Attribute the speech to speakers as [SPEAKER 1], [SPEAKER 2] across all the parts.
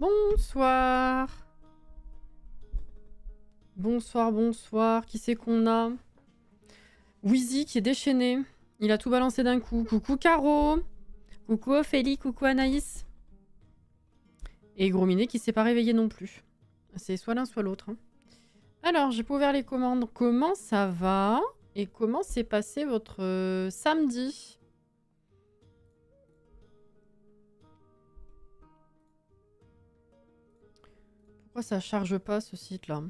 [SPEAKER 1] Bonsoir. Bonsoir, bonsoir. Qui c'est qu'on a? Wheezy qui est déchaîné. Il a tout balancé d'un coup. Coucou Caro. Coucou Ophélie. Coucou Anaïs. Et Gros Minet qui s'est pas réveillé non plus. C'est soit l'un soit l'autre. Hein. Alors, j'ai pas ouvert les commandes. Comment ça va? Et comment s'est passé votre samedi? Pourquoi ça charge pas ce site-là?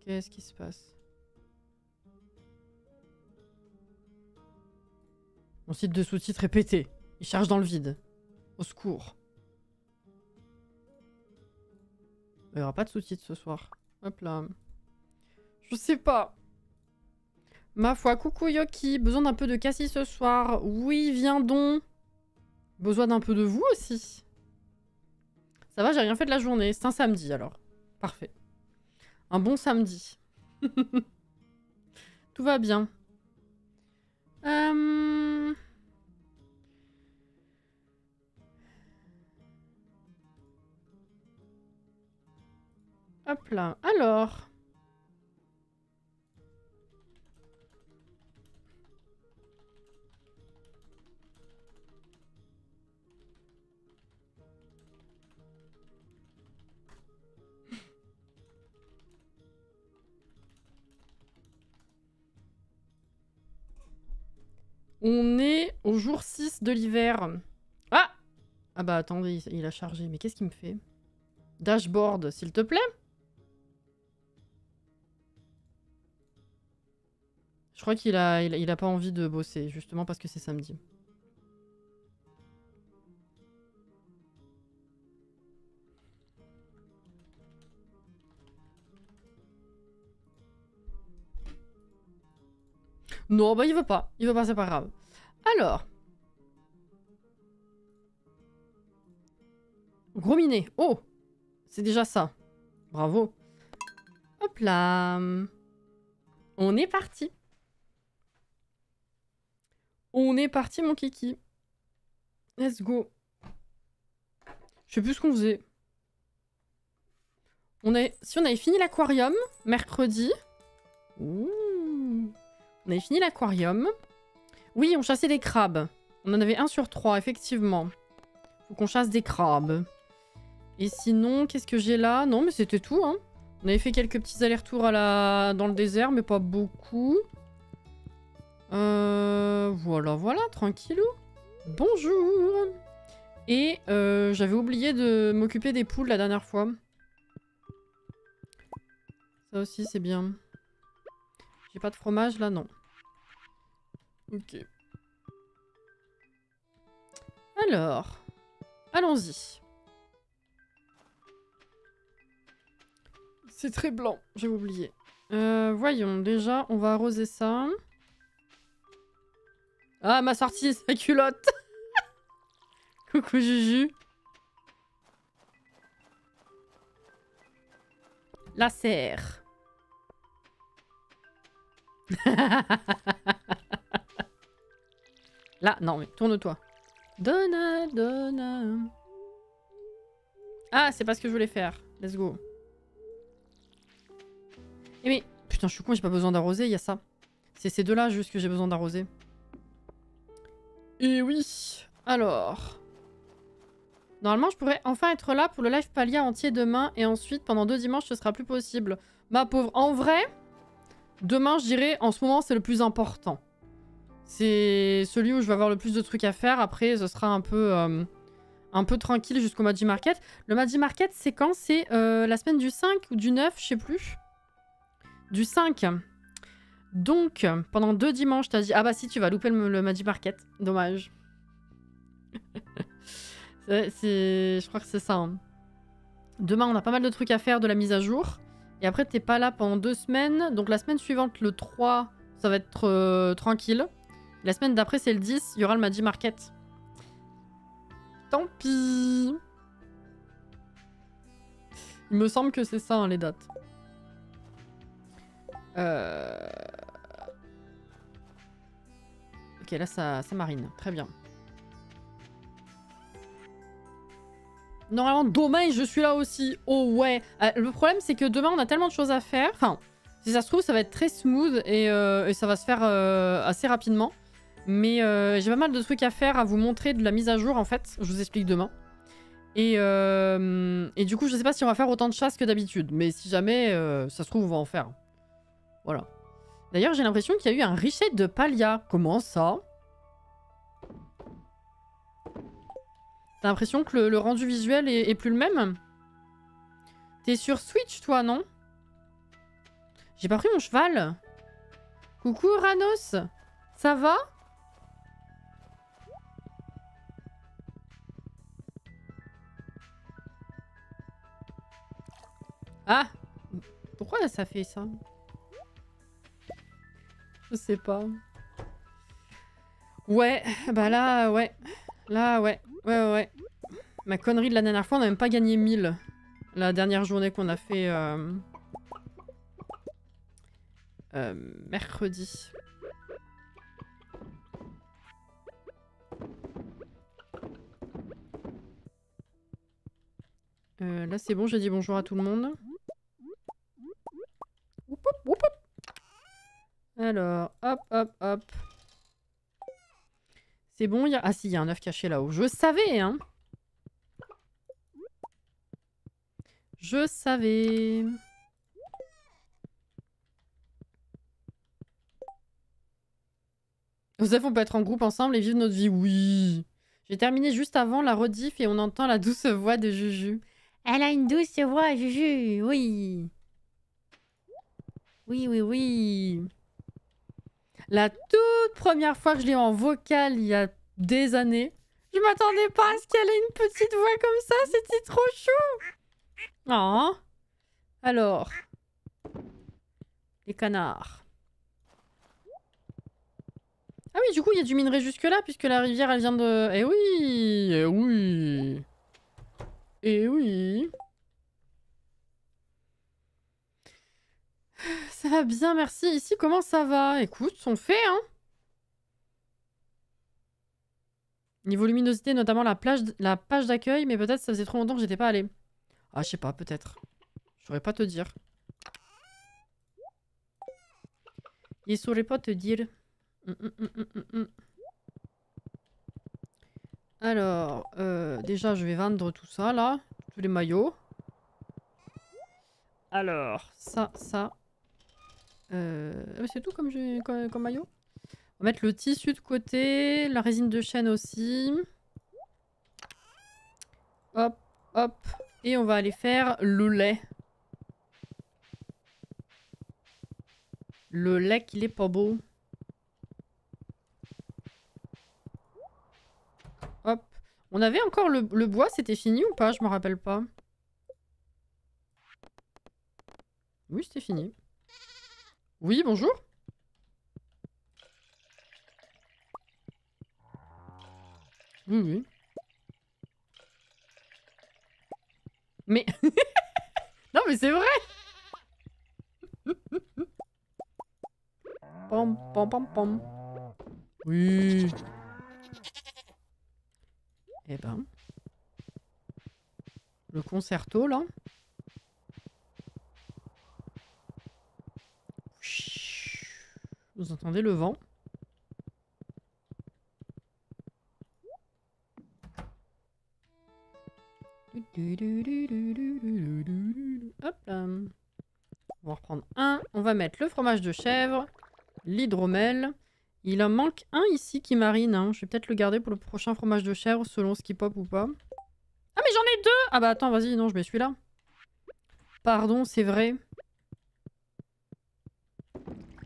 [SPEAKER 1] Qu'est-ce qui se passe? Mon site de sous-titres est pété. Il charge dans le vide. Au secours. Il n'y aura pas de sous-titres ce soir. Hop là. Je sais pas. Ma foi, coucou Yoki. Besoin d'un peu de cassis ce soir. Oui, viens donc. Besoin d'un peu de vous aussi. Ça va, j'ai rien fait de la journée. C'est un samedi alors. Parfait. Un bon samedi. Tout va bien. Hop là. Alors. On est au jour 6 de l'hiver. Ah! Ah bah attendez, il a chargé. Mais qu'est-ce qu'il me fait? Dashboard, s'il te plaît? Je crois qu'il a pas envie de bosser, justement parce que c'est samedi. Non, bah il veut pas. Il veut pas, c'est pas grave. Alors. Gros minet. Oh! C'est déjà ça. Bravo. Hop là. On est parti. On est parti, mon kiki. Let's go. Je sais plus ce qu'on faisait. Si on avait fini l'aquarium, mercredi. Ouh. On avait fini l'aquarium. Oui, on chassait des crabes. On en avait 1 sur 3, effectivement. Faut qu'on chasse des crabes. Et sinon, qu'est-ce que j'ai là? Non, mais c'était tout, hein. On avait fait quelques petits allers-retours dans le désert, mais pas beaucoup. Voilà, voilà, tranquillou. Bonjour. Et j'avais oublié de m'occuper des poules la dernière fois. Ça aussi, c'est bien. J'ai pas de fromage, là, non. Ok. Alors, allons-y. C'est très blanc, j'ai oublié. Voyons, déjà, on va arroser ça. Ah, ma sortie, sa culotte. Coucou Juju. La serre. Là, non mais tourne-toi. Donna, Donna. Ah, c'est pas ce que je voulais faire. Let's go. Eh mais, putain, je suis con, j'ai pas besoin d'arroser, il y a ça. C'est ces deux-là juste que j'ai besoin d'arroser. Et oui. Alors. Normalement, je pourrais enfin être là pour le live Palia entier demain. Et ensuite, pendant 2 dimanches, ce sera plus possible. Ma pauvre. En vrai, demain, je dirais, en ce moment, c'est le plus important. C'est celui où je vais avoir le plus de trucs à faire. Après, ce sera un peu tranquille jusqu'au Madi Market. Le Madi Market, c'est quand? C'est la semaine du 5 ou du 9, je sais plus. Du 5. Donc, pendant 2 dimanches, t'as dit... Ah bah si, tu vas louper le Madi Market. Dommage. Je crois que c'est ça. Hein. Demain, on a pas mal de trucs à faire de la mise à jour. Et après, t'es pas là pendant 2 semaines. Donc la semaine suivante, le 3, ça va être tranquille. La semaine d'après, c'est le 10. Il y aura le Madi Market. Tant pis. Il me semble que c'est ça, hein, les dates. Ok, là, ça marine. Très bien. Normalement, demain, je suis là aussi. Oh ouais. Le problème, c'est que demain, on a tellement de choses à faire. Enfin, si ça se trouve, ça va être très smooth et ça va se faire assez rapidement. Mais j'ai pas mal de trucs à faire, à vous montrer de la mise à jour, en fait. Je vous explique demain. Et du coup, je sais pas si on va faire autant de chasse que d'habitude. Mais si jamais, ça se trouve, on va en faire. Voilà. D'ailleurs, j'ai l'impression qu'il y a eu un reset de Palia. Comment ça? T'as l'impression que le rendu visuel est plus le même? T'es sur Switch, toi, non? J'ai pas pris mon cheval. Coucou, Ranos. Ça va? Ah! Pourquoi ça fait ça? Je sais pas. Ouais, bah là, ouais. Là, ouais. Ouais. Ma connerie de la dernière fois, on n'a même pas gagné 1000. La dernière journée qu'on a fait... mercredi. Là, c'est bon, j'ai dit bonjour à tout le monde. Woup, woup, woup, woup. Alors, hop. C'est bon, il y a... Ah si, il y a un œuf caché là-haut. Je savais, hein. Je savais. Osef, on peut être en groupe ensemble et vivre notre vie. Oui. J'ai terminé juste avant la rediff et on entend la douce voix de Juju. Elle a une douce voix, Juju. Oui. Oui. La toute première fois que je l'ai en vocal il y a des années, je m'attendais pas à ce qu'elle ait une petite voix comme ça. C'était trop chou. Oh. Alors. Les canards. Ah oui, du coup, il y a du minerai jusque-là, puisque la rivière, elle vient de... Eh oui. Ça va bien, merci. Ici, comment ça va? Écoute, on fait, hein. Niveau luminosité, notamment la page d'accueil, mais peut-être ça faisait trop longtemps que j'étais pas allée. Ah, je sais pas, peut-être. Je saurais pas te dire. Il saurait pas te dire. Alors, déjà, je vais vendre tout ça, là. Tous les maillots. Alors, ça. C'est tout comme maillot. On va mettre le tissu de côté, la résine de chêne aussi. Hop. Et on va aller faire le lait. Le lait qu'il est pas beau. Hop. On avait encore le bois, c'était fini ou pas? Je me rappelle pas. Oui, c'était fini. Oui, bonjour. Oui. Mais... non, mais c'est vrai. Pom. Oui. Eh ben... Le concerto, là. Vous entendez le vent? Hop là. On va reprendre un. On va mettre le fromage de chèvre, l'hydromel. Il en manque un ici qui marine. Hein. Je vais peut-être le garder pour le prochain fromage de chèvre selon ce qui pop ou pas. Ah mais j'en ai deux! Ah bah attends, vas-y, non, je mets celui-là. Pardon, c'est vrai.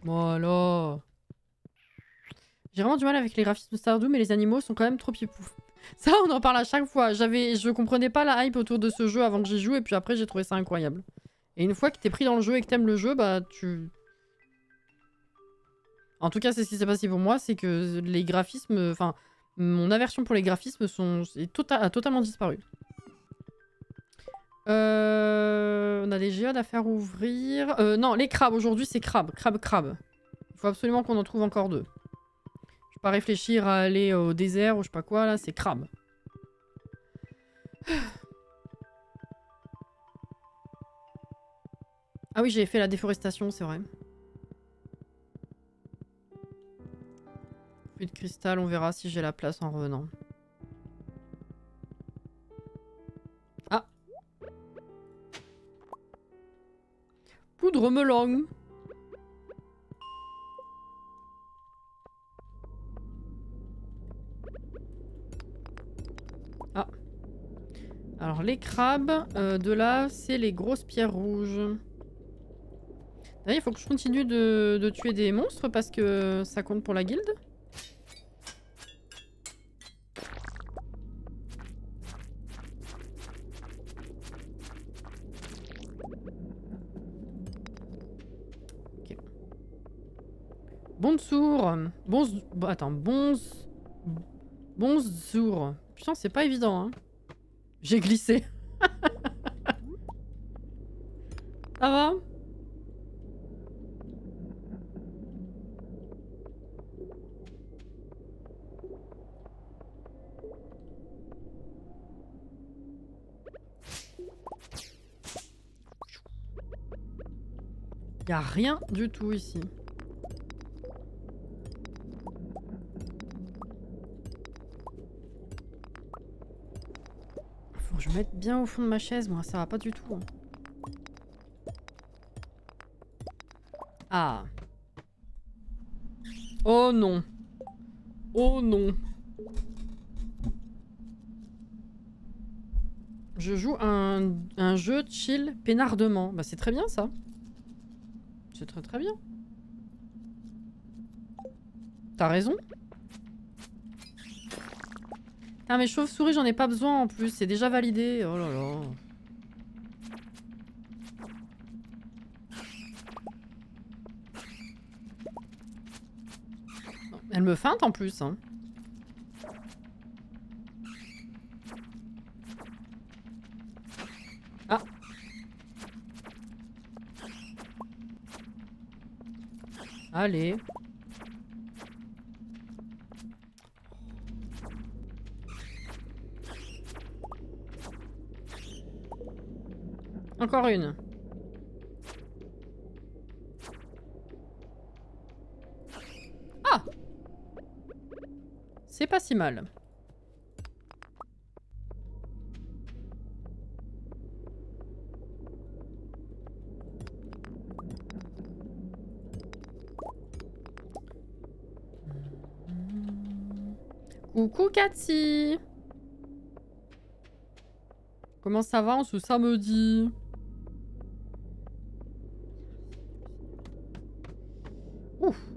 [SPEAKER 1] Voilà. J'ai vraiment du mal avec les graphismes Stardew, mais les animaux sont quand même trop pipouf. Ça, on en parle à chaque fois. Je comprenais pas la hype autour de ce jeu avant que j'y joue, et puis après, j'ai trouvé ça incroyable. Et une fois que t'es pris dans le jeu et que t'aimes le jeu, bah tu... En tout cas, c'est ce qui s'est passé pour moi, c'est que les graphismes... Enfin, mon aversion pour les graphismes a totalement disparu. On a des géodes à faire ouvrir. Non, les crabes, aujourd'hui, c'est crabe. Crabe. Il faut absolument qu'on en trouve encore deux. Je Pas réfléchir à aller au désert ou je sais pas quoi là, c'est crabe. Ah oui, j'ai fait la déforestation, c'est vrai. Puits de cristal, on verra si j'ai la place en revenant. Ah. Poudre melon. Ah. Alors les crabes, de là, c'est les grosses pierres rouges. Là, il faut que je continue de tuer des monstres parce que ça compte pour la guilde. Ok. Bonsour. Attends, bonjour. Putain, c'est pas évident, hein. J'ai glissé. Ça va? Y a rien du tout ici. Faut que je me mette bien au fond de ma chaise, moi, ça va pas du tout. Ah. Oh non. Oh non. Je joue un jeu chill peinardement. Bah c'est très bien ça. C'est très très bien. T'as raison. Ah mais chauve-souris j'en ai pas besoin en plus, c'est déjà validé. Oh là là. Elle me feinte en plus, hein. Ah. Allez. Encore une. Ah! C'est pas si mal. Coucou Cathy! Comment ça va en ce samedi? Ouf!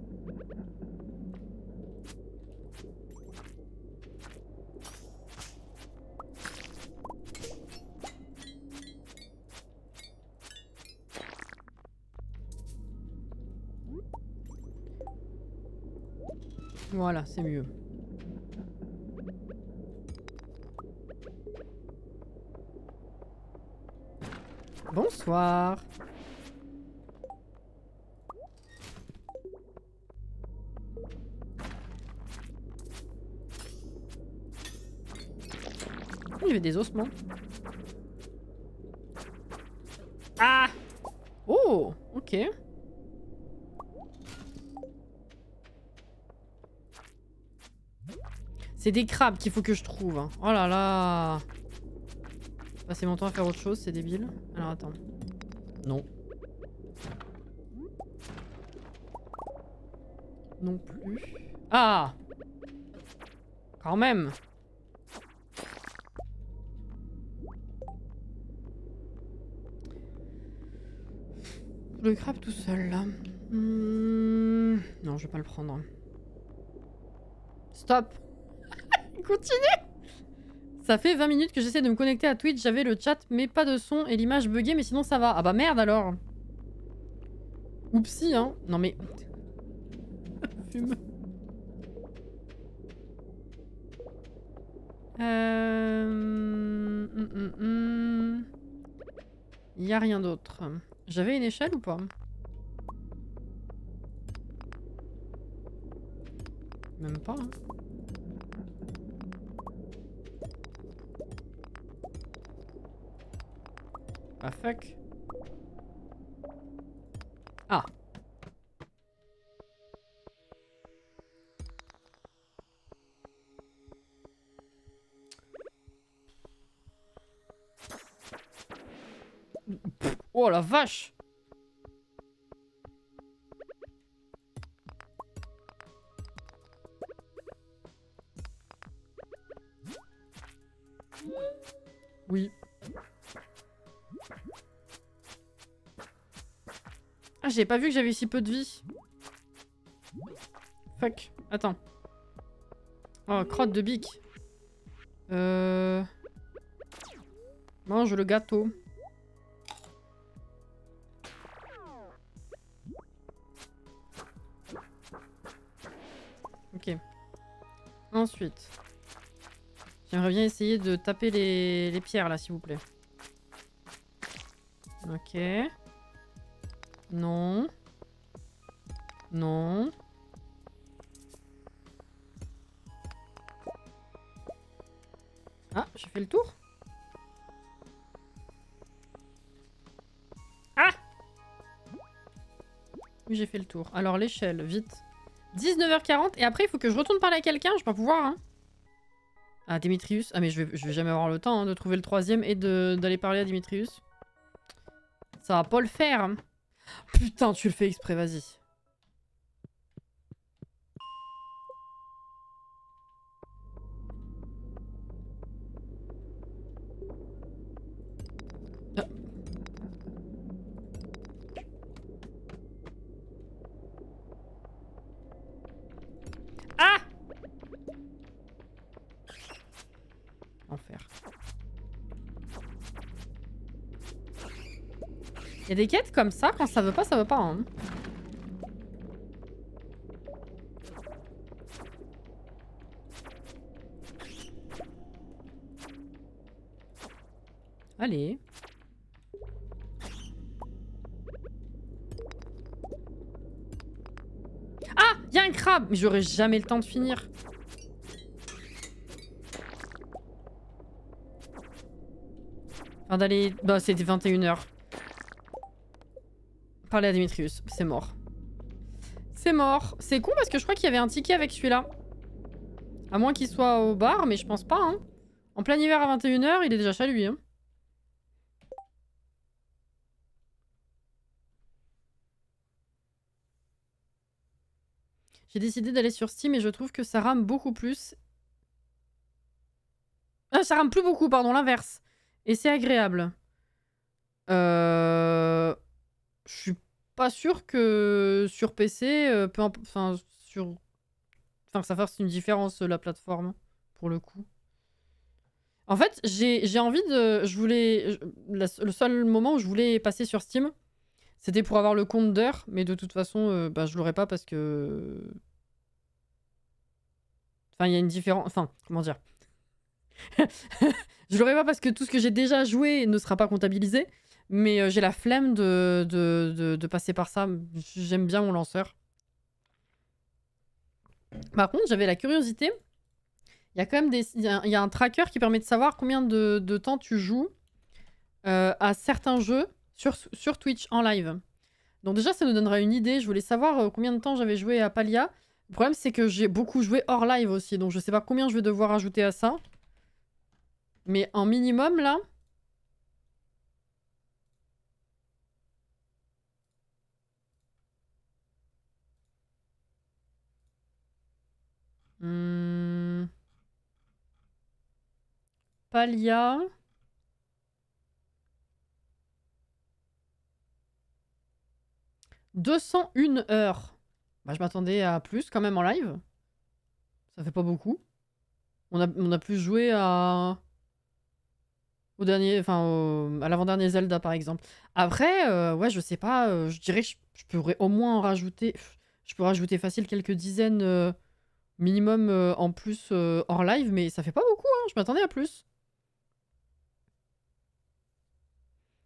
[SPEAKER 1] Voilà, c'est mieux. Bonsoir. Il y avait des ossements. Ah! Oh! Ok. C'est des crabes qu'il faut que je trouve. Hein. Oh là là! Passer mon temps à faire autre chose, c'est débile. Alors attends. Non. Non plus. Ah! Quand même! Le crabe tout seul là. Non, je vais pas le prendre. Stop! Continue! Ça fait 20 minutes que j'essaie de me connecter à Twitch. J'avais le chat, mais pas de son et l'image buggée, mais sinon ça va. Ah bah merde alors! Oupsie, hein? Non mais. Fume. Y a rien d'autre. J'avais une échelle ou pas? Même pas. Hein. Ah fuck. Ah. Oh la vache. Oui. Ah, j'ai pas vu que j'avais si peu de vie. Fuck. Attends. Oh, crotte de bique. Mange le gâteau. Ok. Ensuite. J'aimerais bien essayer de taper les pierres là, s'il vous plaît. Ok. Non. Non. Ah, j'ai fait le tour. Ah! Oui, j'ai fait le tour. Alors, l'échelle, vite. 19h40, et après, il faut que je retourne parler à quelqu'un. Je vais pas pouvoir, hein. Ah, Démétrius. Ah, mais je vais jamais avoir le temps hein, de trouver le troisième et d'aller parler à Démétrius. Ça va pas le faire. Hein. Putain, tu le fais exprès, vas-y. Ah! Enfer. Il y a des quêtes comme ça, quand ça veut pas, ça veut pas. Hein. Allez. Ah! Il y a un crabe! Mais j'aurais jamais le temps de finir. Enfin, d'aller... Bah, c'était 21h. Parler à Démétrius. C'est mort. C'est mort. C'est con parce que je crois qu'il y avait un ticket avec celui-là. À moins qu'il soit au bar, mais je pense pas. Hein. En plein hiver à 21h, il est déjà chez lui. Hein. J'ai décidé d'aller sur Steam et je trouve que ça rame beaucoup plus. Ah, ça rame plus beaucoup, pardon, l'inverse. Et c'est agréable. Je suis pas sûre que sur PC, enfin, ça fasse une différence, la plateforme, pour le coup. En fait, j'ai envie de... le seul moment où je voulais passer sur Steam, c'était pour avoir le compte d'heures, mais de toute façon, bah, je l'aurais pas parce que... Enfin, il y a une différence... Enfin, comment dire je l'aurais pas parce que tout ce que j'ai déjà joué ne sera pas comptabilisé, mais j'ai la flemme de passer par ça. J'aime bien mon lanceur. Par contre, j'avais la curiosité. Il y a quand même il y a un tracker qui permet de savoir combien de temps tu joues à certains jeux sur Twitch en live. Donc déjà, ça nous donnera une idée. Je voulais savoir combien de temps j'avais joué à Palia. Le problème, c'est que j'ai beaucoup joué hors live aussi, donc je sais pas combien je vais devoir ajouter à ça. Mais en minimum, là... Palia... 201 heures. Bah, je m'attendais à plus quand même en live. Ça fait pas beaucoup. On a plus joué au dernier, enfin à l'avant-dernier Zelda par exemple. Après, ouais, je sais pas, je dirais que je pourrais au moins en rajouter. Je peux rajouter facile quelques dizaines minimum en plus hors live, mais ça fait pas beaucoup, hein, je m'attendais à plus.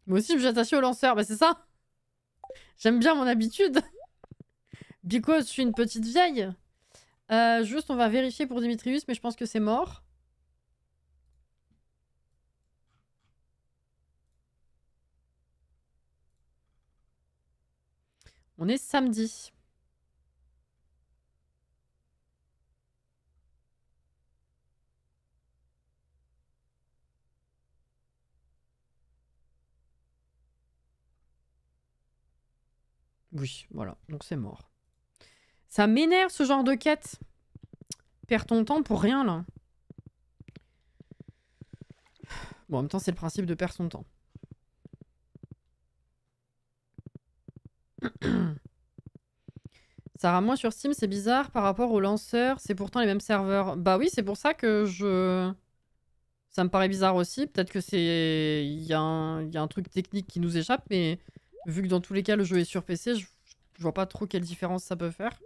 [SPEAKER 1] Moi aussi, je me suis attachée au lanceur, bah c'est ça. J'aime bien mon habitude. Because je suis une petite vieille. Juste, on va vérifier pour Dimitrius, mais je pense que c'est mort. On est samedi. Oui, voilà, donc c'est mort. Ça m'énerve ce genre de quête. Perds ton temps pour rien là. Bon, en même temps, c'est le principe de perdre son temps. Sarah, moi sur Steam, c'est bizarre par rapport aux lanceurs. C'est pourtant les mêmes serveurs. Bah oui, c'est pour ça que je... Ça me paraît bizarre aussi. Peut-être que c'est... Il y a un truc technique qui nous échappe, mais vu que dans tous les cas, le jeu est sur PC, je vois pas trop quelle différence ça peut faire.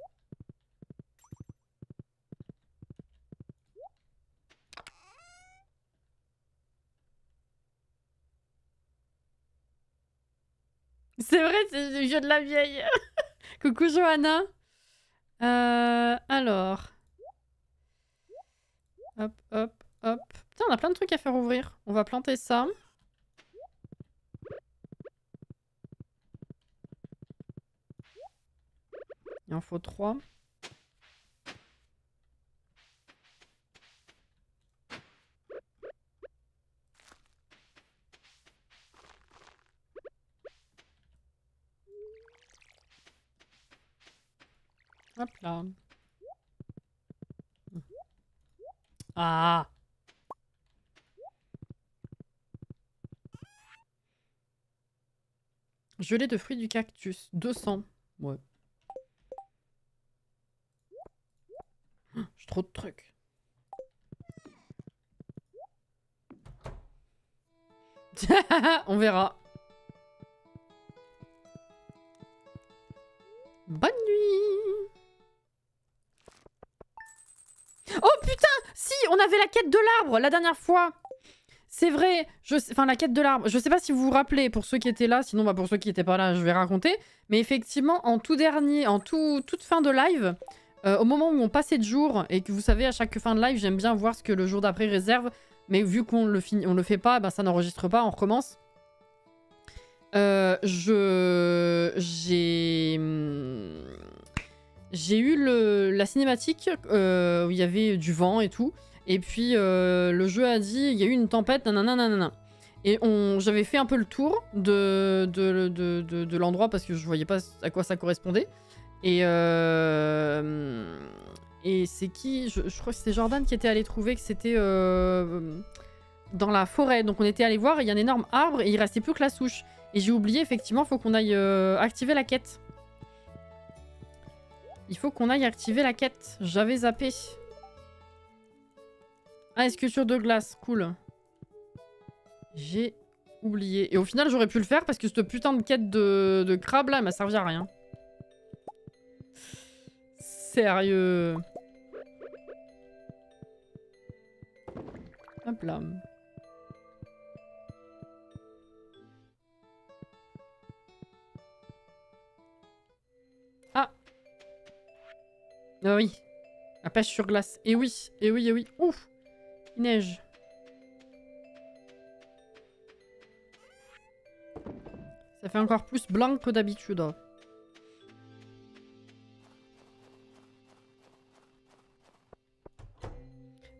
[SPEAKER 1] C'est vrai, c'est le jeu de la vieille. Coucou Johanna. Alors... Hop, hop, hop. Putain, on a plein de trucs à faire ouvrir. On va planter ça. Il en faut 3. Hop là. Ah! Gelée de fruits du cactus. 200. Ouais. J'ai trop de trucs. On verra. Bonne nuit. Oh putain! Si, on avait la quête de l'arbre la dernière fois. C'est vrai. Enfin, la quête de l'arbre. Je sais pas si vous vous rappelez, pour ceux qui étaient là. Sinon, bah, pour ceux qui étaient pas là, je vais raconter. Mais effectivement, en toute fin de live, au moment où on passait de jour, et que vous savez, à chaque fin de live, j'aime bien voir ce que le jour d'après réserve. Mais vu qu'on le fait pas, bah, ça n'enregistre pas, on recommence. J'ai eu la cinématique où il y avait du vent et tout. Et puis le jeu a dit il y a eu une tempête, nanana. Et j'avais fait un peu le tour de l'endroit parce que je voyais pas à quoi ça correspondait. Et c'est qui je crois que c'était Jordan qui était allé trouver que c'était dans la forêt. Donc on était allé voir, il y a un énorme arbre et il restait plus que la souche. Et j'ai oublié, effectivement, faut qu'on aille activer la quête. Il faut qu'on aille activer la quête. J'avais zappé. Ah, esculture de glace. Cool. J'ai oublié. Et au final, j'aurais pu le faire parce que cette putain de quête de crabe, là, elle m'a servi à rien. Sérieux. Hop là. Ah. Ah oui. La pêche sur glace. Et oui, et oui, et oui. Ouf. Il neige. Ça fait encore plus blanc que d'habitude.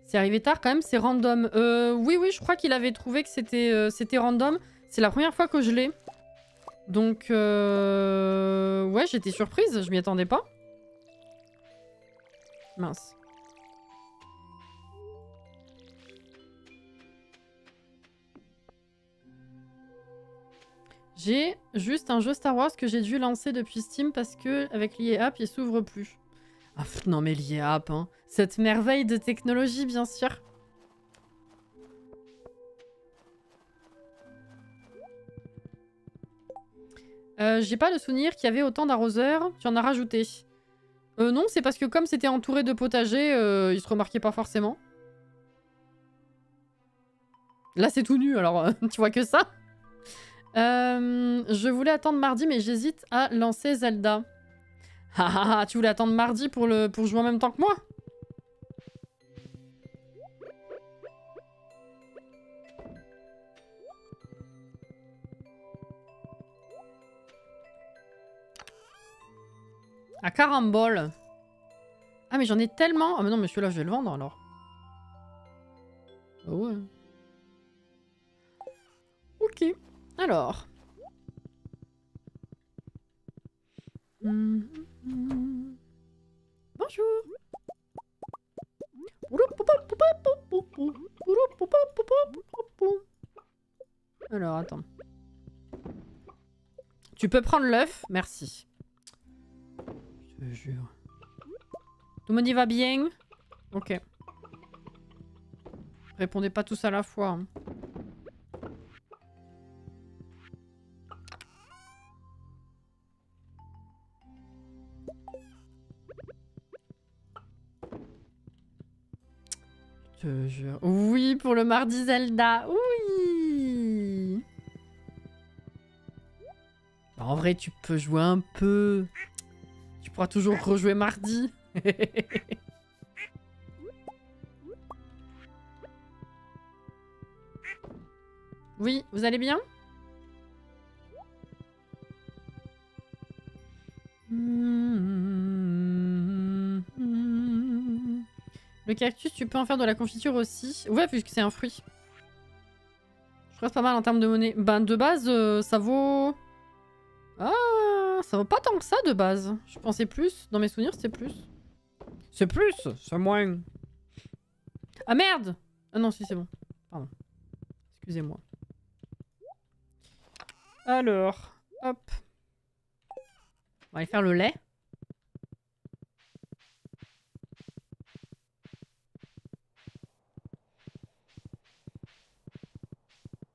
[SPEAKER 1] C'est arrivé tard quand même, c'est random. Oui, je crois qu'il avait trouvé que c'était random. C'est la première fois que je l'ai. Donc, ouais, j'étais surprise, je m'y attendais pas. Mince. J'ai juste un jeu Star Wars que j'ai dû lancer depuis Steam parce que avec l'IA App, il s'ouvre plus. Ah, non mais l'IA App, hein. Cette merveille de technologie, bien sûr. J'ai pas le souvenir qu'il y avait autant d'arroseurs. Tu en as rajouté. Non, c'est parce que comme c'était entouré de potagers, il se remarquait pas forcément. Là, c'est tout nu, alors tu vois que ça. Je voulais attendre mardi, mais j'hésite à lancer Zelda. Ah, tu voulais attendre mardi pour jouer en même temps que moi? À carambole. Ah mais j'en ai tellement. Ah mais non mais celui-là je vais le vendre alors. Ah ouais. Ok. Alors. Bonjour. Alors attends. Tu peux prendre l'œuf, merci. Je te jure. Tout le monde y va bien? Ok. Répondez pas tous à la fois. Hein. Je te jure. Oui, pour le mardi Zelda. Oui. Bah, en vrai, tu peux jouer un peu. Tu pourras toujours rejouer mardi. Oui, vous allez bien? Le cactus, tu peux en faire de la confiture aussi. Ouais, puisque c'est un fruit. Je crois que c'est pas mal en termes de monnaie. Ben, de base, ça vaut... Ah, ça vaut pas tant que ça, de base. Je pensais plus. Dans mes souvenirs, c'était plus. C'est plus, c'est moins. Ah merde! Ah non, si, c'est bon. Pardon. Excusez-moi. Alors, hop. On va aller faire le lait.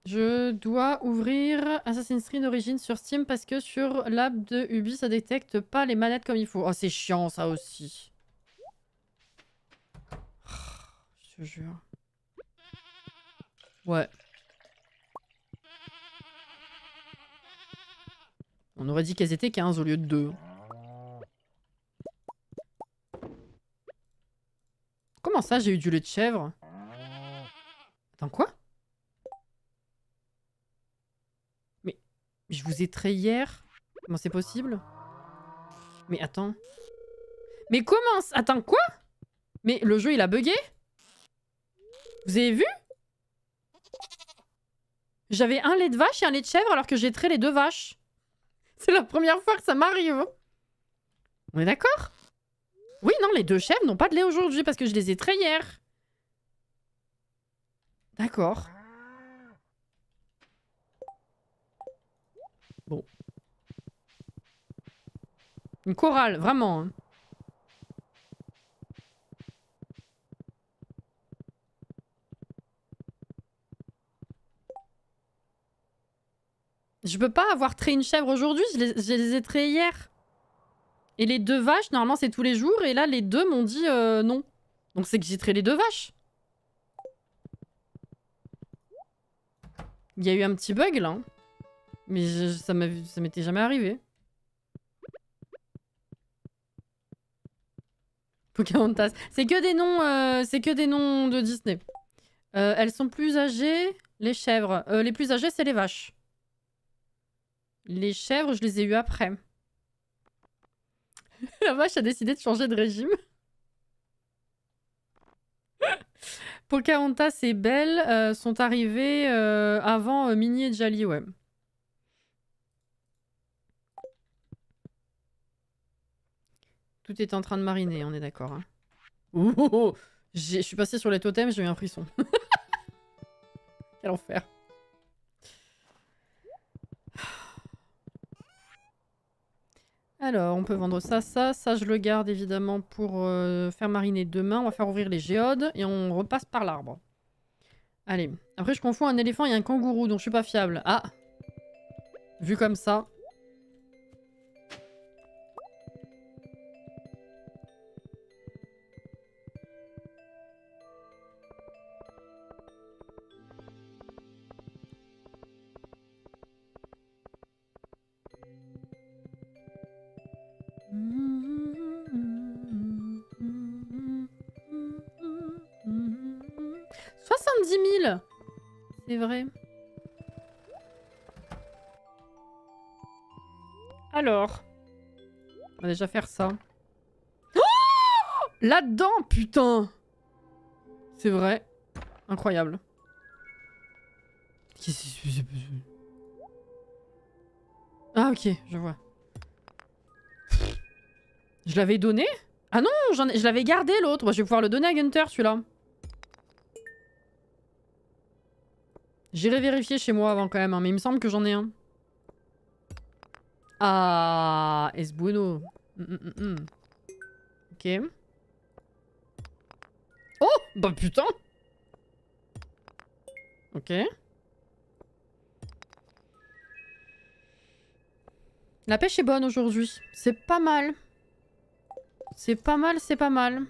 [SPEAKER 1] Je dois ouvrir Assassin's Creed Origins sur Steam parce que sur l'app de Ubi, ça détecte pas les manettes comme il faut. Oh, c'est chiant, ça aussi. Je te jure. Ouais. On aurait dit qu'elles étaient 15 au lieu de 2. Comment ça, j'ai eu du lait de chèvre? Attends, quoi? Mais je vous ai trait hier? Comment c'est possible? Mais attends. Mais comment? Attends, quoi? Mais le jeu, il a bugué? Vous avez vu? J'avais un lait de vache et un lait de chèvre alors que j'ai trait les deux vaches. C'est la première fois que ça m'arrive. On est d'accord? Oui, non, les deux chèvres n'ont pas de lait aujourd'hui parce que je les ai traits hier. D'accord. Bon. Une chorale, vraiment. Hein. Je peux pas avoir trait une chèvre aujourd'hui, je les ai traits hier. Et les deux vaches, normalement c'est tous les jours, et là les deux m'ont dit non. Donc c'est que j'ai trait les deux vaches. Il y a eu un petit bug là. Mais ça m'était jamais arrivé. Pocahontas. C'est que des noms de Disney. Elles sont plus âgées, les chèvres. Les plus âgées, c'est les vaches. Les chèvres, je les ai eues après. La vache a décidé de changer de régime. Pocahontas et Belle sont arrivées avant Minnie et Jali, ouais. Tout est en train de mariner, on est d'accord. Hein. Ouh, je suis passée sur les totems, j'ai eu un frisson. Quel enfer. Alors, on peut vendre ça, ça je le garde évidemment pour faire mariner demain. On va faire ouvrir les géodes et on repasse par l'arbre. Allez, après je confonds un éléphant et un kangourou, donc je suis pas fiable. Ah, vu comme ça. C'est vrai. Alors. On va déjà faire ça. Oh, là-dedans, putain. C'est vrai. Incroyable. Ah ok, je vois. Je l'avais donné? Ah non, je l'avais gardé l'autre. Moi, je vais pouvoir le donner à Gunther celui-là. J'irai vérifier chez moi avant quand même, hein, mais il me semble que j'en ai un. Ah, es bueno. Ok. Oh, bah putain. Ok. La pêche est bonne aujourd'hui. C'est pas mal. C'est pas mal, c'est pas mal.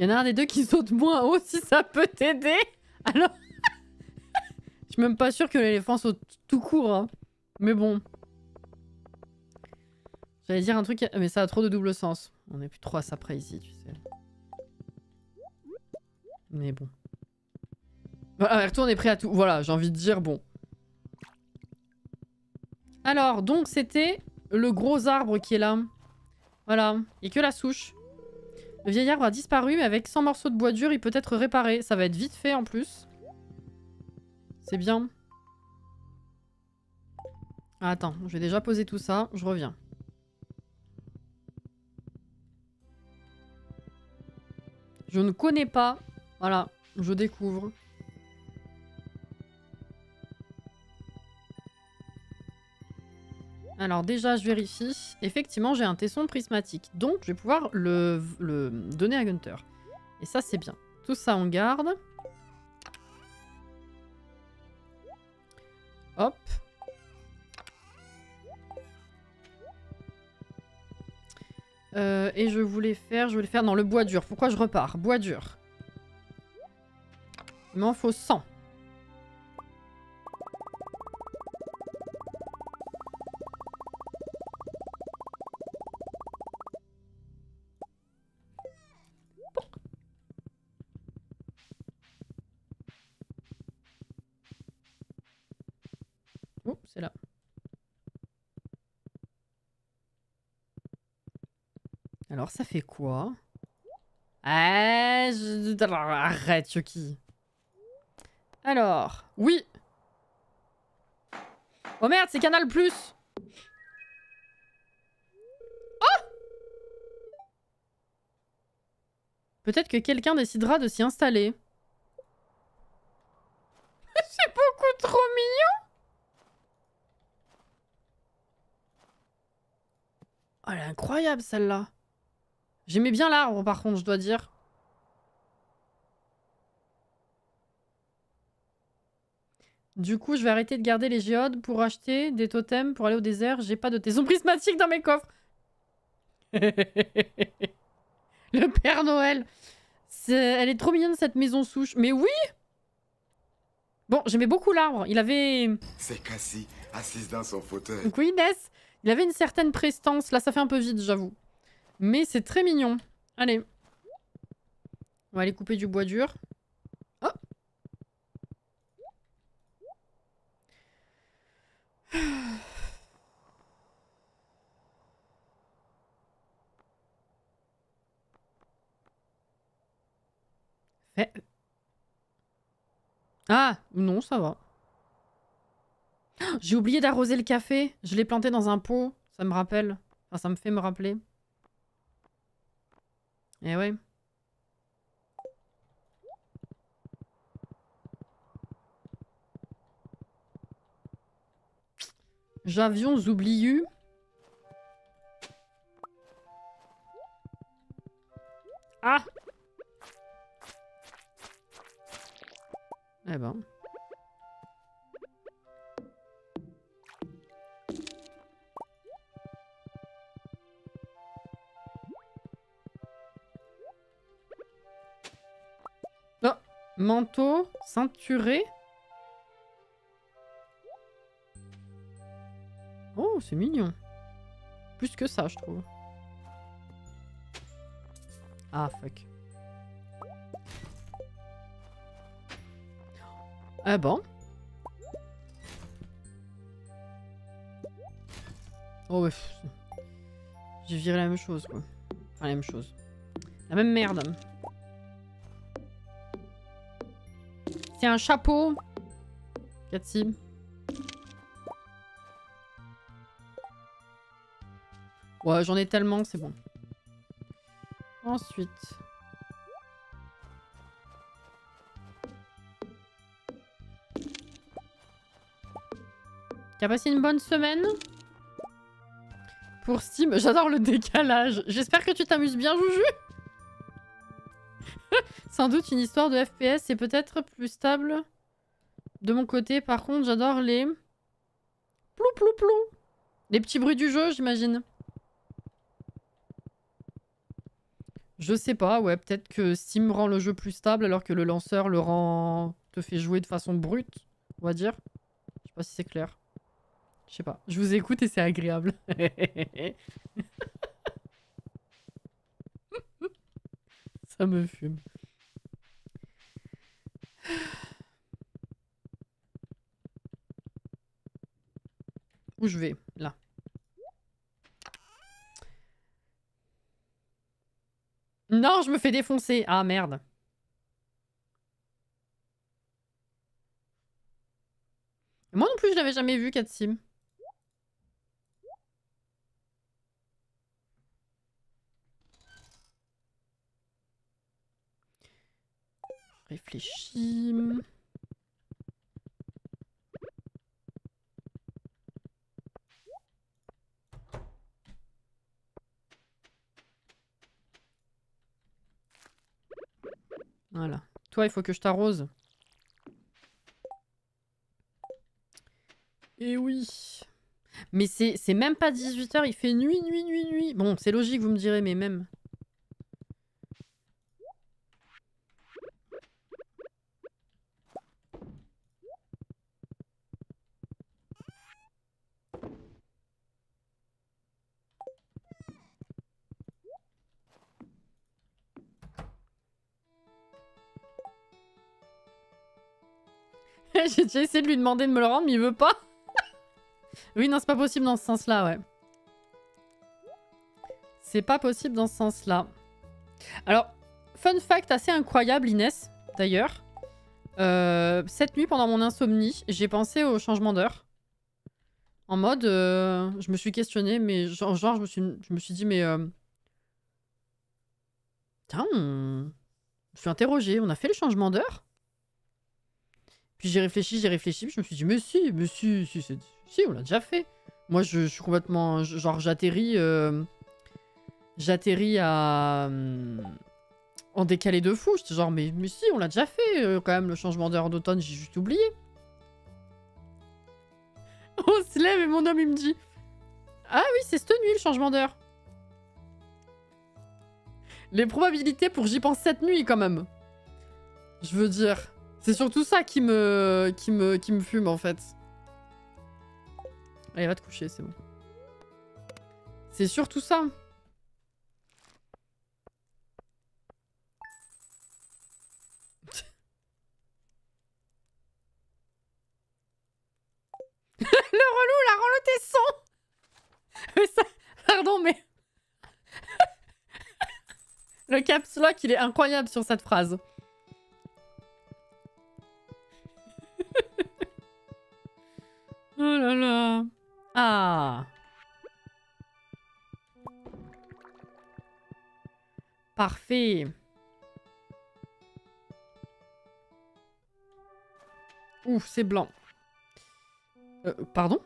[SPEAKER 1] Il y en a un des deux qui saute moins haut si ça peut t'aider. Alors... Je suis même pas sûre que l'éléphant saute tout court. Hein. Mais bon. J'allais dire un truc, mais ça a trop de double sens. On est plus trop à ça près ici, tu sais. Mais bon. Voilà, Arthur, on est prêt à tout. Voilà, j'ai envie de dire bon. Alors, donc c'était le gros arbre qui est là. Voilà, et que la souche. Le vieil arbre a disparu, mais avec 100 morceaux de bois dur, il peut être réparé. Ça va être vite fait en plus. C'est bien. Ah, attends, je vais déjà poser tout ça, je reviens. Je ne connais pas. Voilà, je découvre. Alors déjà, je vérifie. Effectivement, j'ai un tesson prismatique. Donc, je vais pouvoir le donner à Gunther. Et ça, c'est bien. Tout ça, on garde. Hop. Et je voulais faire dans le bois dur. Pourquoi je repars? Bois dur. Il m'en faut 100. Oh, c'est là. Alors, ça fait quoi? Ah, arrête, Chucky. Alors, oui. Oh merde, c'est Canal+. Oh! Peut-être que quelqu'un décidera de s'y installer. C'est beaucoup trop mignon. Oh, elle est incroyable, celle-là. J'aimais bien l'arbre, par contre, je dois dire. Du coup, je vais arrêter de garder les géodes pour acheter des totems pour aller au désert. J'ai pas de tesson prismatique dans mes coffres. Le Père Noël. Elle est trop mignonne, cette maison souche. Mais oui! Bon, j'aimais beaucoup l'arbre. Il avait...
[SPEAKER 2] C'est Cassie, assise dans son fauteuil.
[SPEAKER 1] Donc oui, Ness. Il avait une certaine prestance. Là, ça fait un peu vide, j'avoue. Mais c'est très mignon. Allez. On va aller couper du bois dur. Oh! Fait... Ah! Non, ça va. J'ai oublié d'arroser le café. Je l'ai planté dans un pot. Ça me rappelle. Enfin, ça me fait me rappeler. Eh ouais. J'avions oublié. Ah! Eh ben. Oh! Manteau, ceinturé. Oh, c'est mignon. Plus que ça, je trouve. Ah, fuck. Ah bon? Oh ouais. J'ai viré la même chose quoi. Enfin la même chose. La même merde. C'est un chapeau. Cathy. Ouais, j'en ai tellement, c'est bon. Ensuite. T'as passé une bonne semaine? Pour Steam, j'adore le décalage. J'espère que tu t'amuses bien, Jouju. Sans doute une histoire de FPS, c'est peut-être plus stable. De mon côté, par contre, j'adore les... Plou plou plou. Les petits bruits du jeu, j'imagine. Je sais pas, ouais, peut-être que Steam rend le jeu plus stable alors que le lanceur le rend... te fait jouer de façon brute, on va dire. Je sais pas si c'est clair. Je sais pas. Je vous écoute et c'est agréable. Ça me fume. Où je vais? Là. Non, je me fais défoncer. Ah, merde. Moi non plus, je l'avais jamais vu, Katsim. Réfléchis. Voilà. Toi, il faut que je t'arrose. Et oui. Mais c'est même pas 18 h, il fait nuit, nuit, nuit, nuit. Bon, c'est logique, vous me direz, mais même. J'ai déjà essayé de lui demander de me le rendre, mais il veut pas. Oui, non, c'est pas possible dans ce sens-là, ouais. C'est pas possible dans ce sens-là. Alors, fun fact assez incroyable, Inès, d'ailleurs. Cette nuit, pendant mon insomnie, j'ai pensé au changement d'heure. En mode, je me suis questionnée, mais genre je me suis dit, mais... Tiens, je me suis interrogée, on a fait le changement d'heure? Puis j'ai réfléchi, puis je me suis dit, mais si, on l'a déjà fait. Moi, je suis complètement... Genre, j'atterris à... en décalé de fou. J'étais genre, mais si, on l'a déjà fait, quand même, le changement d'heure d'automne, j'ai juste oublié. On se lève et mon homme, il me dit, ah oui, c'est cette nuit, le changement d'heure. Les probabilités pour j'y pense cette nuit, quand même. Je veux dire... C'est surtout ça qui me fume, en fait. Allez, va te coucher, c'est bon. C'est surtout ça. Le relou, la rend le tesson. Pardon, mais... Le caps lock, il est incroyable sur cette phrase. Oh là là. Ah. Parfait. Ouf, c'est blanc. Pardon?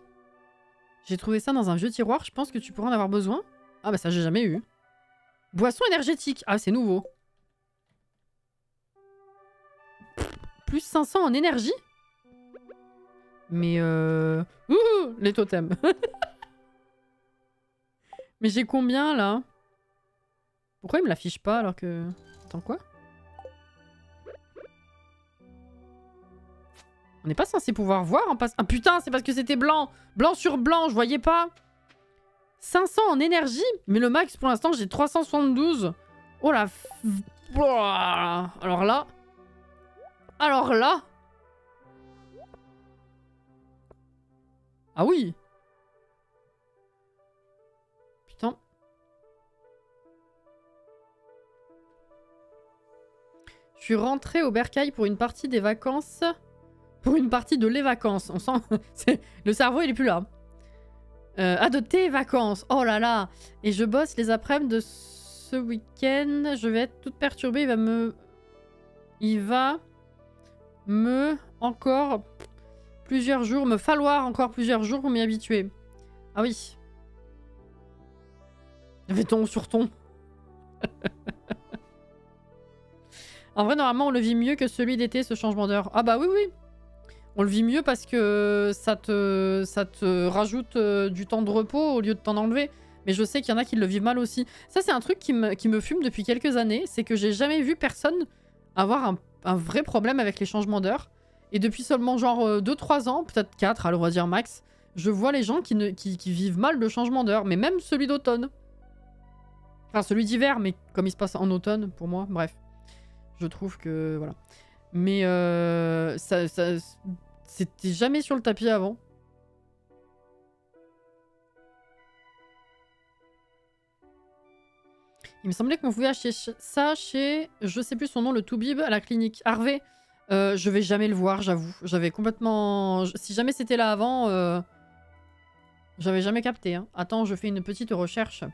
[SPEAKER 1] J'ai trouvé ça dans un vieux tiroir, je pense que tu pourrais en avoir besoin. Ah bah ça j'ai jamais eu. Boisson énergétique. Ah c'est nouveau. Plus 500 en énergie? Mais ouh, les totems. Mais j'ai combien là? Pourquoi il me l'affiche pas alors que... Attends quoi? On n'est pas censé pouvoir voir en passant... Ah putain, c'est parce que c'était blanc. Blanc sur blanc, je voyais pas. 500 en énergie? Mais le max pour l'instant j'ai 372. Oh la... Alors là... Alors là... Ah oui. Putain. Je suis rentrée au bercail pour une partie des vacances. Pour une partie de les vacances. On sent... Le cerveau, il est plus là. De tes vacances. Oh là là. Et je bosse les après-midi de ce week-end. Je vais être toute perturbée. Il va me encore plusieurs jours. Me falloir encore plusieurs jours pour m'y habituer. Ah oui. Avait-on sur ton. En vrai, normalement, on le vit mieux que celui d'été, ce changement d'heure. Ah bah oui, oui. On le vit mieux parce que ça te rajoute du temps de repos au lieu de t'en enlever. Mais je sais qu'il y en a qui le vivent mal aussi. Ça, c'est un truc qui me fume depuis quelques années. C'est que j'ai jamais vu personne avoir un vrai problème avec les changements d'heure. Et depuis seulement genre 2-3 ans, peut-être 4, alors on va dire max, je vois les gens qui vivent mal le changement d'heure. Mais même celui d'automne. Enfin, celui d'hiver, mais comme il se passe en automne, pour moi, bref. Je trouve que... Voilà. Mais c'était jamais sur le tapis avant. Il me semblait qu'on pouvait acheter ça chez, je sais plus son nom, le Toubib à la clinique. Harvey, je vais jamais le voir, j'avoue. J'avais complètement... Si jamais c'était là avant, j'avais jamais capté. Hein. Attends, je fais une petite recherche.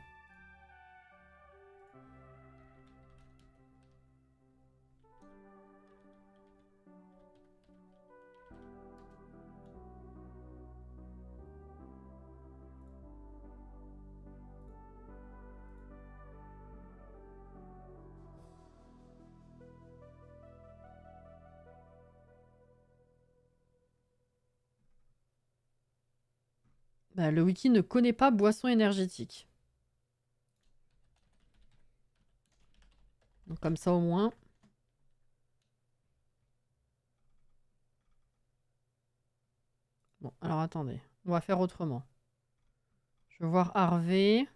[SPEAKER 1] Bah, le wiki ne connaît pas boisson énergétique. Donc comme ça au moins. Bon, alors attendez. On va faire autrement. Je vais voir Harvey.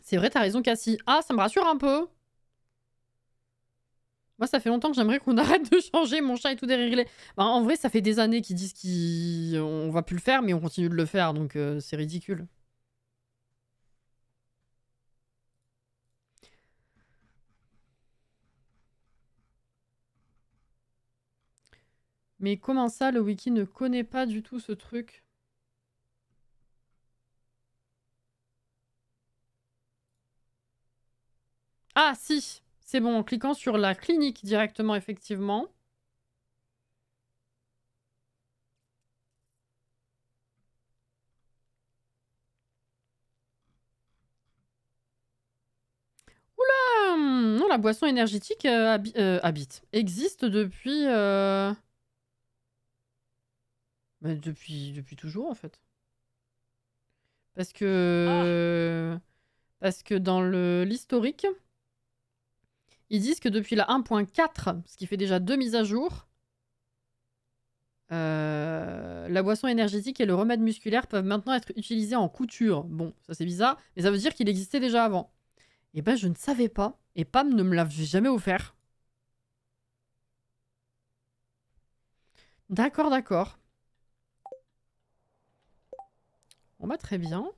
[SPEAKER 1] C'est vrai, t'as raison, Cassie. Ah, ça me rassure un peu. Moi, ça fait longtemps que j'aimerais qu'on arrête de changer mon chat et tout déréglé. Bah, en vrai, ça fait des années qu'ils disent qu'on va plus le faire, mais on continue de le faire, donc c'est ridicule. Mais comment ça, le wiki ne connaît pas du tout ce truc? Ah, si. C'est bon, en cliquant sur la clinique directement, effectivement. Oula! Non, la boisson énergétique habite. Existe depuis... Bah, depuis toujours, en fait. Parce que... Parce que dans l'historique, ils disent que depuis la 1.4, ce qui fait déjà 2 mises à jour, la boisson énergétique et le remède musculaire peuvent maintenant être utilisés en couture. Bon, ça c'est bizarre, mais ça veut dire qu'il existait déjà avant. Et ben je ne savais pas, et Pam ne me l'avait jamais offert. D'accord, d'accord. Bon bah très bien.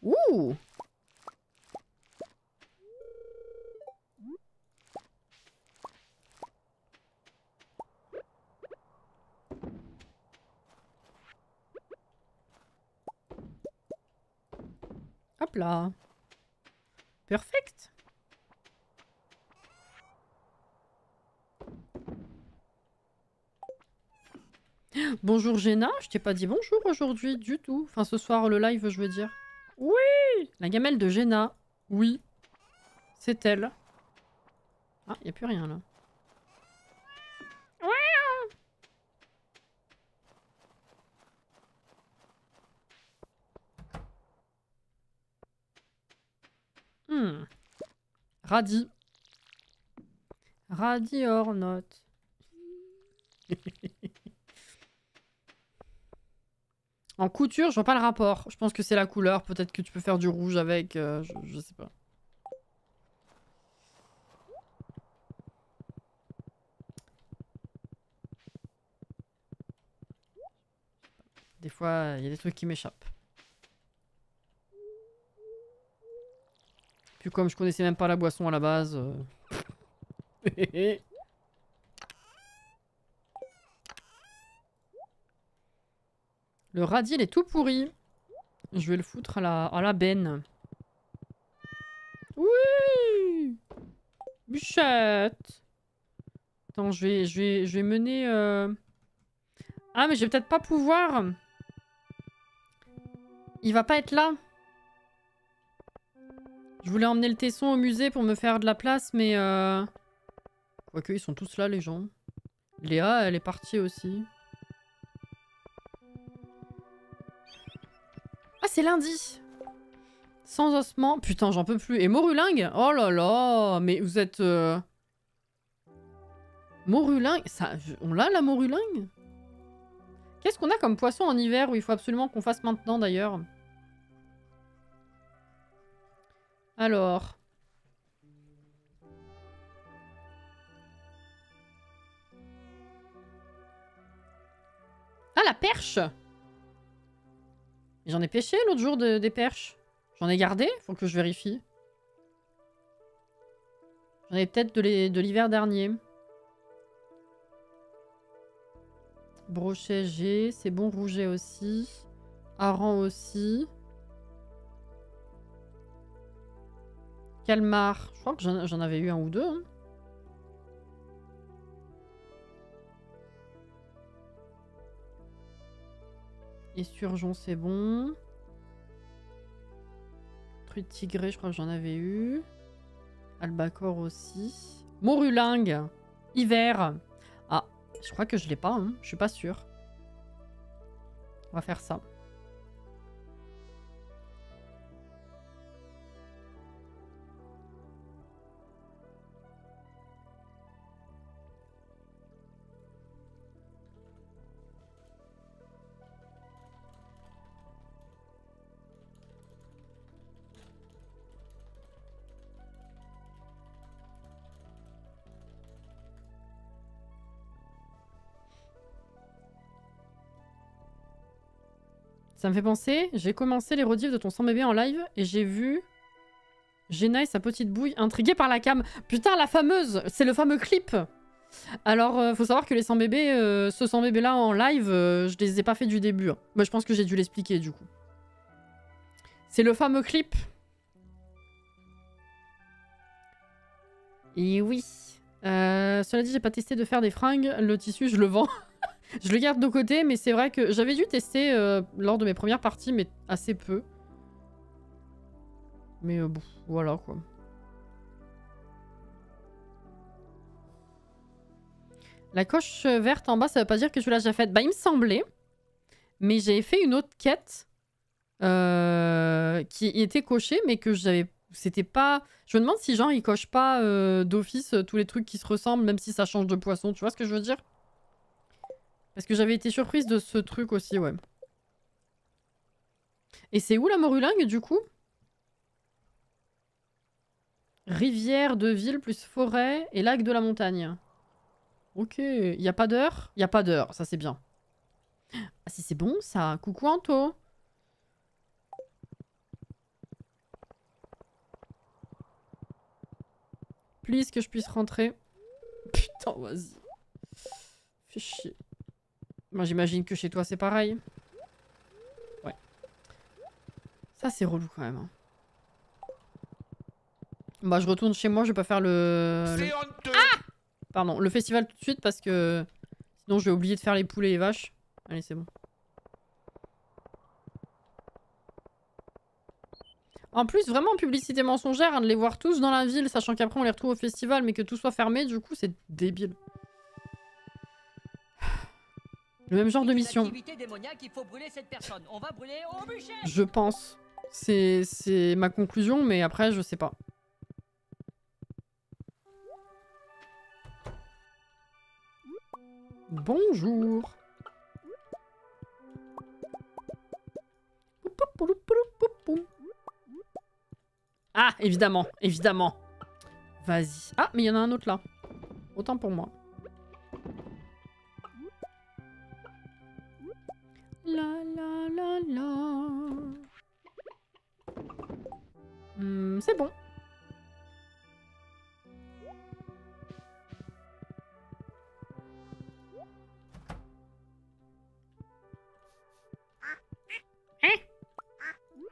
[SPEAKER 1] Ouh! Hop là. Perfect. Bonjour Jenna, je t'ai pas dit bonjour aujourd'hui du tout. Enfin ce soir le live je veux dire. Oui! La gamelle de Jenna. Oui. C'est elle. Ah, y a plus rien là. Radis. Radis or not. En couture, je vois pas le rapport. Je pense que c'est la couleur. Peut-être que tu peux faire du rouge avec. Je sais pas. Des fois, il y a des trucs qui m'échappent. Puis comme je connaissais même pas la boisson à la base... Le radis, il est tout pourri. Je vais le foutre à la benne. Oui! Bûchette! Attends, je vais mener... Ah, mais je vais peut-être pas pouvoir. Il va pas être là. Je voulais emmener le tesson au musée pour me faire de la place, mais... Quoique, ils sont tous là, les gens. Léa, elle est partie aussi. Ah, c'est lundi. Sans ossement. Putain, j'en peux plus. Et morulingue? Oh là là. Mais vous êtes... Morulingue? Ça... On l'a, la morulingue? Qu'est-ce qu'on a comme poisson en hiver où il faut absolument qu'on fasse maintenant, d'ailleurs? Alors... Ah, la perche! J'en ai pêché l'autre jour des perches. J'en ai gardé? Faut que je vérifie. J'en ai peut-être de l'hiver dernier. Brochet G, c'est bon. Rouget aussi. Hareng aussi. Calmar. Je crois que j'en avais eu un ou deux. Hein. Esturgeon, c'est bon. Truite tigrée, je crois que j'en avais eu. Albacore aussi. Morulingue. Hiver. Ah, je crois que je l'ai pas. Hein. Je suis pas sûre. On va faire ça. Ça me fait penser, j'ai commencé les rediffs de ton sang bébé en live et j'ai vu Jenna et sa petite bouille intriguée par la cam. Putain, la fameuse! C'est le fameux clip! Alors, faut savoir que les sang bébés, ce sang bébé là en live, je les ai pas fait du début. Hein. Bah, je pense que j'ai dû l'expliquer du coup. C'est le fameux clip. Et oui. Cela dit, j'ai pas testé de faire des fringues. Le tissu, je le vends. Je le garde de côté, mais c'est vrai que j'avais dû tester lors de mes premières parties, mais assez peu. Mais bon, voilà quoi. La coche verte en bas, ça veut pas dire que tu l'as déjà faite. Bah, il me semblait. Mais j'ai fait une autre quête qui était cochée, mais que j'avais... C'était pas... Je me demande si genre, ils cochent pas d'office tous les trucs qui se ressemblent, même si ça change de poisson. Tu vois ce que je veux dire? Parce que j'avais été surprise de ce truc aussi, ouais. Et c'est où la morulingue, du coup? Rivière de ville plus forêt et lac de la montagne. Ok. Y a pas d'heure? Y a pas d'heure, ça c'est bien. Ah si c'est bon, ça. Coucou Anto. Please que je puisse rentrer. Putain, vas-y. Fais chier. Moi, j'imagine que chez toi, c'est pareil. Ouais. Ça, c'est relou quand même. Hein. Bah, je retourne chez moi, je vais pas faire le... Ah! Pardon, le festival tout de suite parce que... Sinon, je vais oublier de faire les poulets et les vaches. Allez, c'est bon. En plus, vraiment, publicité mensongère, hein, de les voir tous dans la ville, sachant qu'après, on les retrouve au festival, mais que tout soit fermé, du coup, c'est débile. Le même genre de mission. Je pense. C'est ma conclusion, mais après, je sais pas. Bonjour. Ah, évidemment, évidemment. Vas-y. Ah, mais il y en a un autre là. Autant pour moi. La la la la. C'est bon.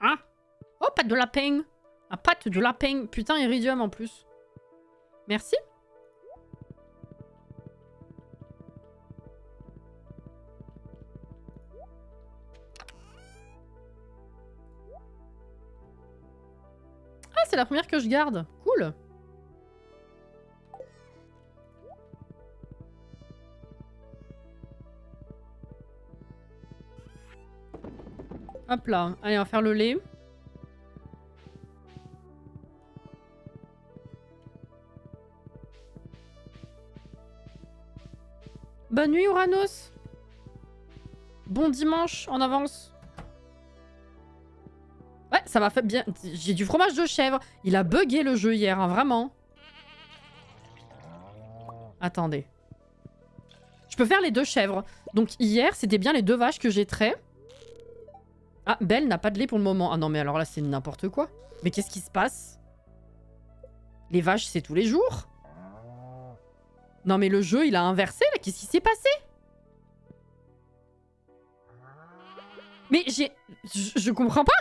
[SPEAKER 1] Ah. Oh, pâte de lapin. Ah, pâte de lapin. Putain, iridium en plus. Merci. Ah, c'est la première que je garde. Cool. Hop là. Allez, on va faire le lait. Bonne nuit, Uranus. Bon dimanche en avance. Ouais, ça m'a fait bien. J'ai du fromage de chèvre. Il a bugué le jeu hier, hein, vraiment. Attendez. Je peux faire les 2 chèvres. Donc hier, c'était bien les 2 vaches que j'ai trait. Ah, Belle n'a pas de lait pour le moment. Ah non, mais alors là, c'est n'importe quoi. Mais qu'est-ce qui se passe? Les vaches, c'est tous les jours? Non, mais le jeu, il a inversé, là. Qu'est-ce qui s'est passé? Mais j'ai... Je comprends pas.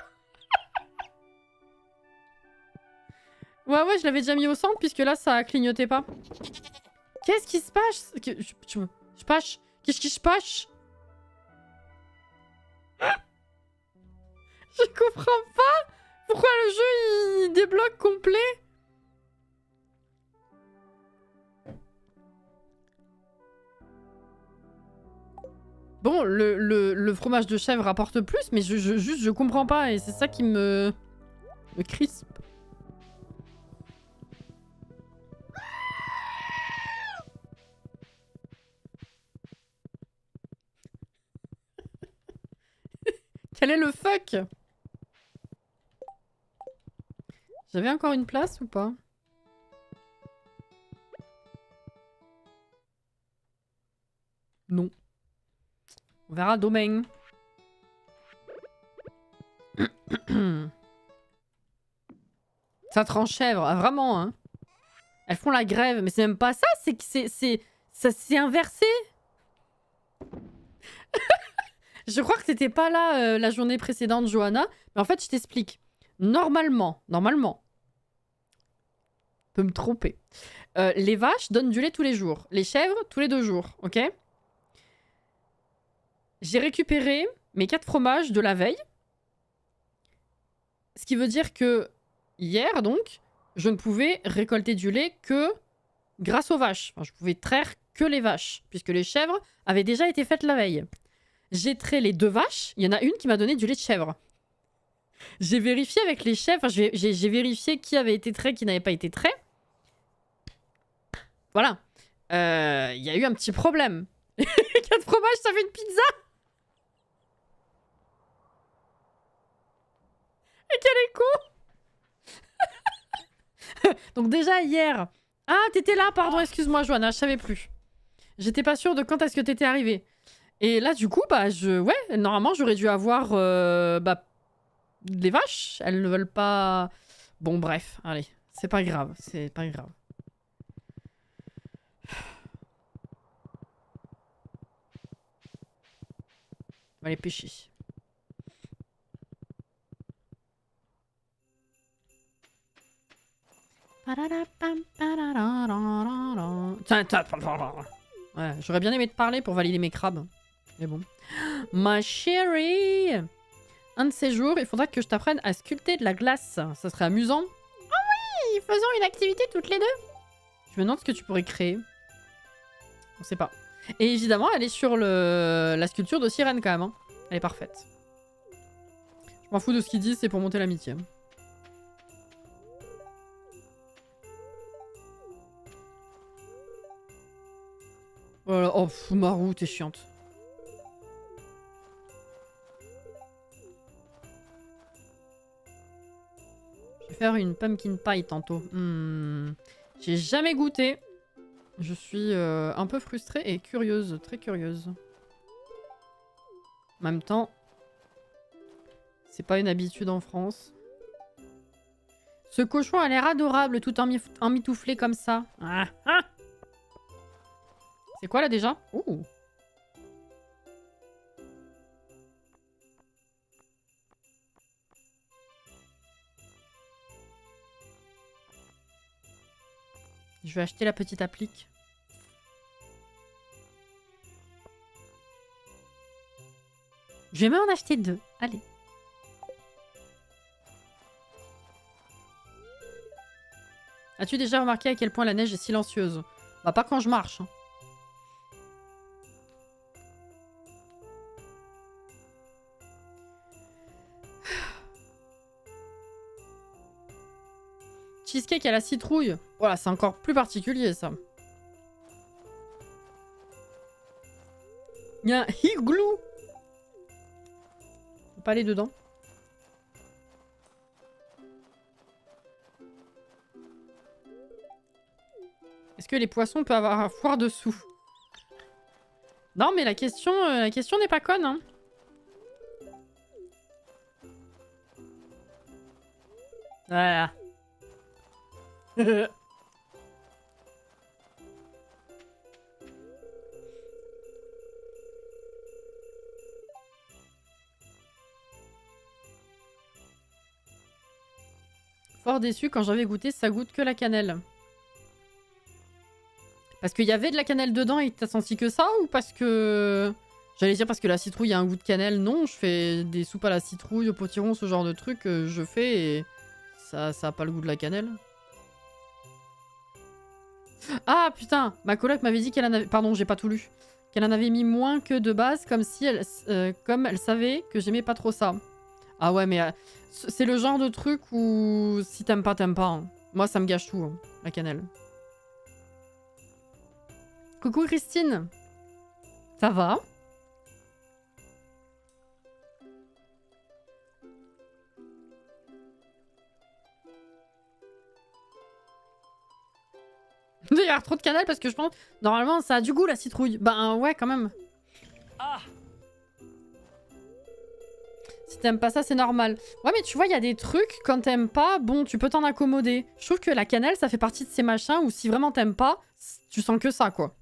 [SPEAKER 1] Ouais, je l'avais déjà mis au centre, puisque là, ça clignotait pas. Qu'est-ce qui se passe? Je passe. Qu'est-ce qui se passe? Je comprends pas. Pourquoi le jeu, il débloque complet? Bon, le fromage de chèvre rapporte plus, mais je comprends pas, et c'est ça qui me crispe. Quel est le fuck? J'avais encore une place ou pas? Non. On verra demain. Ça tranche chèvre, ah, vraiment, hein. Elles font la grève, mais c'est même pas ça, c'est que ça s'est inversé. Je crois que t'étais pas là la journée précédente, Johanna. Mais en fait, je t'explique. Normalement, je peux me tromper. Les vaches donnent du lait tous les jours. Les chèvres, tous les 2 jours, ok? J'ai récupéré mes 4 fromages de la veille. Ce qui veut dire que hier, donc, je ne pouvais récolter du lait que grâce aux vaches. Enfin, je pouvais traire que les vaches, puisque les chèvres avaient déjà été faites la veille. J'ai trait les 2 vaches. Il y en a une qui m'a donné du lait de chèvre. J'ai vérifié avec les chèvres. Enfin, j'ai vérifié qui avait été trait, qui n'avait pas été trait. Voilà. Il y a eu un petit problème. 4 fromages, ça fait une pizza. Et quel est con. Donc déjà hier... Ah, t'étais là, pardon, excuse-moi, Johanna, je savais plus. J'étais pas sûre de quand est-ce que t'étais arrivée. Et là, du coup, bah, ouais, normalement, j'aurais dû avoir, bah, des vaches. Elles ne veulent pas... Bon, bref, allez, c'est pas grave, c'est pas grave. On va aller pêcher. Ouais, j'aurais bien aimé te parler pour valider mes crabes. Mais bon. Ma chérie! Un de ces jours, il faudra que je t'apprenne à sculpter de la glace. Ça serait amusant. Oh oui! Faisons une activité toutes les 2. Je me demande ce que tu pourrais créer. On sait pas. Et évidemment, elle est sur la sculpture de sirène quand même. Hein. Elle est parfaite. Je m'en fous de ce qu'ils disent, c'est pour monter l'amitié. Oh là là, oh, pff, Marou, t'es chiante. Je vais faire une pumpkin pie tantôt. J'ai jamais goûté. Je suis un peu frustrée et curieuse, très curieuse. En même temps, c'est pas une habitude en France. Ce cochon a l'air adorable tout emmitouflé comme ça. Ah, ah. C'est quoi là déjà? Ouh. Je vais acheter la petite applique. Je vais même en acheter 2. Allez. As-tu déjà remarqué à quel point la neige est silencieuse? Bah pas quand je marche. Hein. Cheesecake à la citrouille. Voilà, c'est encore plus particulier ça. Il y a un igloo. On peut pas aller dedans. Est-ce que les poissons peuvent avoir un foire dessous? Non, mais la question n'est pas conne. Hein. Voilà. Fort déçu quand j'avais goûté, ça goûte que la cannelle. Parce qu'il y avait de la cannelle dedans et t'as senti que ça, ou parce que... J'allais dire parce que la citrouille a un goût de cannelle. Non, je fais des soupes à la citrouille, au potiron, ce genre de truc, je fais et ça a pas le goût de la cannelle. Ah putain, ma coloc m'avait dit qu'elle en avait... Pardon, j'ai pas tout lu. Qu'elle en avait mis moins que de base, comme si elle, comme elle savait que j'aimais pas trop ça. Ah ouais, mais c'est le genre de truc où si t'aimes pas, t'aimes pas. Hein. Moi, ça me gâche tout, hein, la cannelle. Coucou Christine. Ça va? Il y a trop de cannelle parce que je pense... Normalement, ça a du goût, la citrouille. Ben ouais, quand même. Ah. Si t'aimes pas ça, c'est normal. Ouais, mais tu vois, il y a des trucs, quand t'aimes pas, bon, tu peux t'en accommoder. Je trouve que la cannelle, ça fait partie de ces machins où si vraiment t'aimes pas, tu sens que ça, quoi.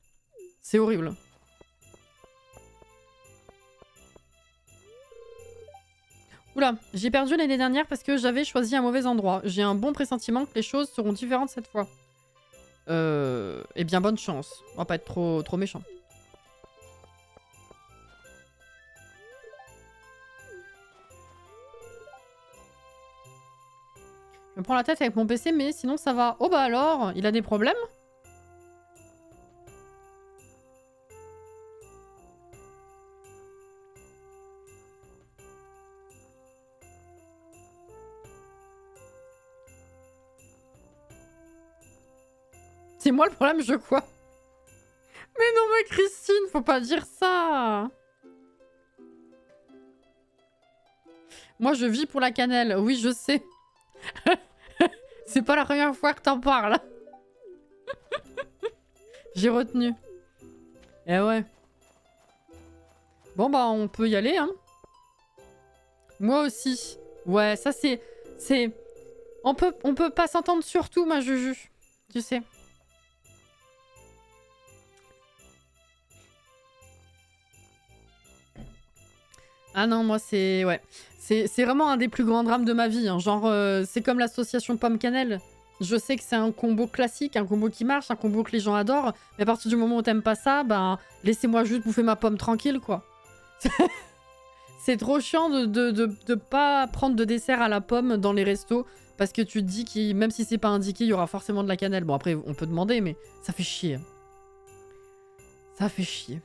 [SPEAKER 1] C'est horrible. Oula, j'ai perdu l'année dernière parce que j'avais choisi un mauvais endroit. J'ai un bon pressentiment que les choses seront différentes cette fois. Eh bien, bonne chance. On va pas être trop méchant. Je me prends la tête avec mon PC, mais sinon ça va. Oh bah alors, il a des problèmes? C'est moi le problème, je crois. Mais non, mais Christine, faut pas dire ça. Moi, je vis pour la cannelle. Oui, je sais. C'est pas la première fois que t'en parles. J'ai retenu. Eh ouais. Bon, bah, on peut y aller, hein. Moi aussi. Ouais, ça, c'est... On peut pas s'entendre sur tout, ma Juju. Tu sais. Ah non, moi c'est... Ouais. C'est vraiment un des plus grands drames de ma vie. Hein. Genre, c'est comme l'association pomme-cannelle. Je sais que c'est un combo classique, un combo qui marche, un combo que les gens adorent. Mais à partir du moment où t'aimes pas ça, ben laissez-moi juste bouffer ma pomme tranquille, quoi. C'est trop chiant de pas prendre de dessert à la pomme dans les restos. Parce que tu te dis que même si c'est pas indiqué, il y aura forcément de la cannelle. Bon, après, on peut demander, mais ça fait chier. Ça fait chier.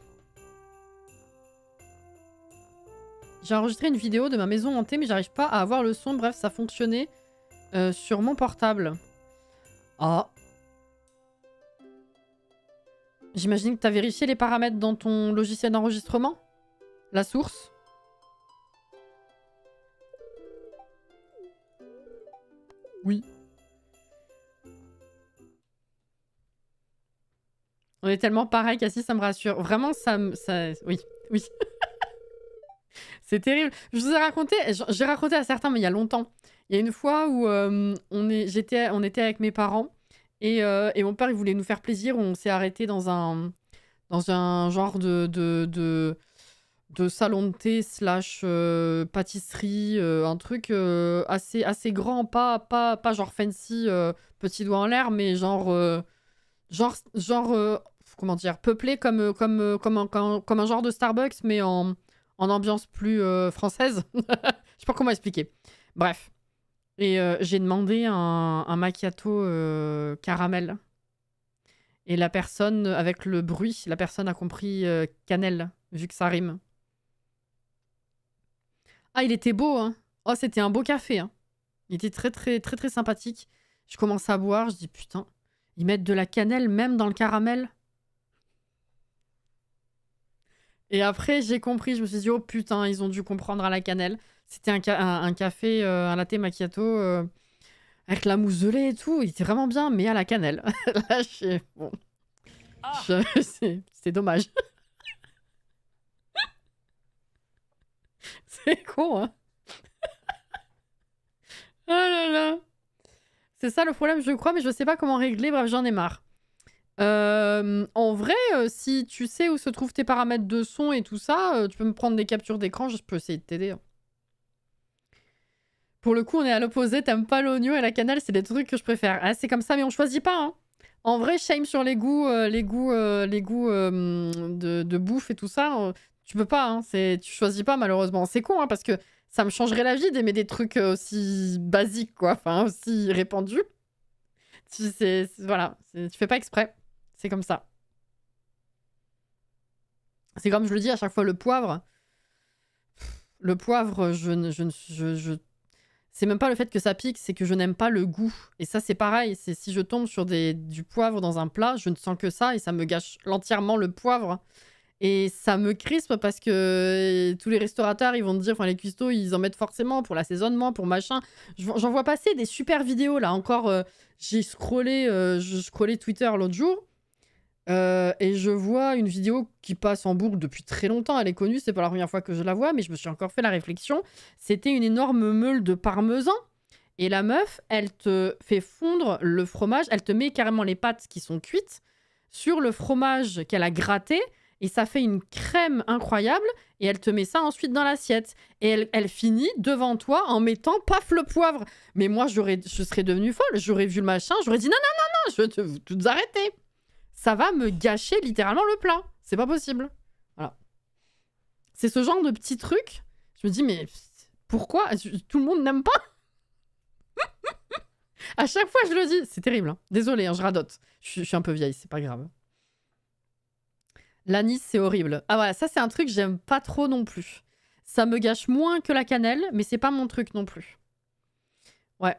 [SPEAKER 1] J'ai enregistré une vidéo de ma maison hantée, mais j'arrive pas à avoir le son. Bref, ça fonctionnait sur mon portable. Ah. J'imagine que t'as vérifié les paramètres dans ton logiciel d'enregistrement? La source? Oui. On est tellement pareil, Cassie, ça me rassure. Vraiment, oui, oui. C'est terrible. Je vous ai raconté, j'ai raconté à certains, mais il y a longtemps. Il y a une fois où on était avec mes parents et mon père, il voulait nous faire plaisir. On s'est arrêté dans un genre de salon de thé / pâtisserie, un truc assez grand, pas genre fancy, petit doigt en l'air, mais genre comment dire, peuplé comme un genre de Starbucks, mais en ambiance plus française. Je sais pas comment expliquer. Bref. Et j'ai demandé un macchiato caramel. Et la personne, avec le bruit, la personne a compris cannelle, vu que ça rime. Ah, il était beau, hein. Oh, c'était un beau café, hein. Il était très, très, très, très sympathique. Je commence à boire, je dis putain, ils mettent de la cannelle même dans le caramel. Et après, j'ai compris, je me suis dit, oh putain, ils ont dû comprendre à la cannelle. C'était un café, un latte macchiato avec la mousse de lait et tout. Il était vraiment bien, mais à la cannelle. Là, bon. C'est dommage. C'est con, hein. Oh là là. C'est ça le problème, je crois, mais je sais pas comment régler. Bref, j'en ai marre. En vrai, si tu sais où se trouvent tes paramètres de son et tout ça, tu peux me prendre des captures d'écran, je peux essayer de t'aider. Hein. Pour le coup, on est à l'opposé, t'aimes pas l'oignon et la cannelle, c'est des trucs que je préfère. Ah, c'est comme ça, mais on choisit pas. Hein. En vrai, shame sur les goûts, de bouffe et tout ça, tu peux pas. Hein. Tu choisis pas, malheureusement. C'est con, hein, parce que ça me changerait la vie d'aimer des trucs aussi basiques, quoi. Enfin, aussi répandus. Voilà, tu fais pas exprès. C'est comme ça. C'est comme je le dis à chaque fois, le poivre. Le poivre, c'est même pas le fait que ça pique, c'est que je n'aime pas le goût. Et ça, c'est pareil. C'est si je tombe sur du poivre dans un plat, je ne sens que ça et ça me gâche entièrement le poivre. Et ça me crispe parce que tous les restaurateurs, ils vont te dire, enfin les cuistots, ils en mettent forcément pour l'assaisonnement, pour machin. J'en vois passer des super vidéos là. Encore, je scrollais Twitter l'autre jour. Et je vois une vidéo qui passe en boucle depuis très longtemps. Elle est connue, c'est pas la première fois que je la vois, mais je me suis encore fait la réflexion. C'était une énorme meule de parmesan. Et la meuf, elle te fait fondre le fromage. Elle te met carrément les pâtes qui sont cuites sur le fromage qu'elle a gratté. Et ça fait une crème incroyable. Et elle te met ça ensuite dans l'assiette. Et elle finit devant toi en mettant paf le poivre. Mais moi, je serais devenue folle. J'aurais vu le machin. J'aurais dit non, je vais tout arrêter. Ça va me gâcher littéralement le plat. C'est pas possible. Voilà. C'est ce genre de petits trucs. Je me dis, mais pourquoi tout le monde n'aime pas? À chaque fois, je le dis. C'est terrible. Hein. Désolée, hein, je radote. Je suis un peu vieille, c'est pas grave. L'anis, c'est horrible. Ah voilà, ça, c'est un truc que j'aime pas trop non plus. Ça me gâche moins que la cannelle, mais c'est pas mon truc non plus. Ouais.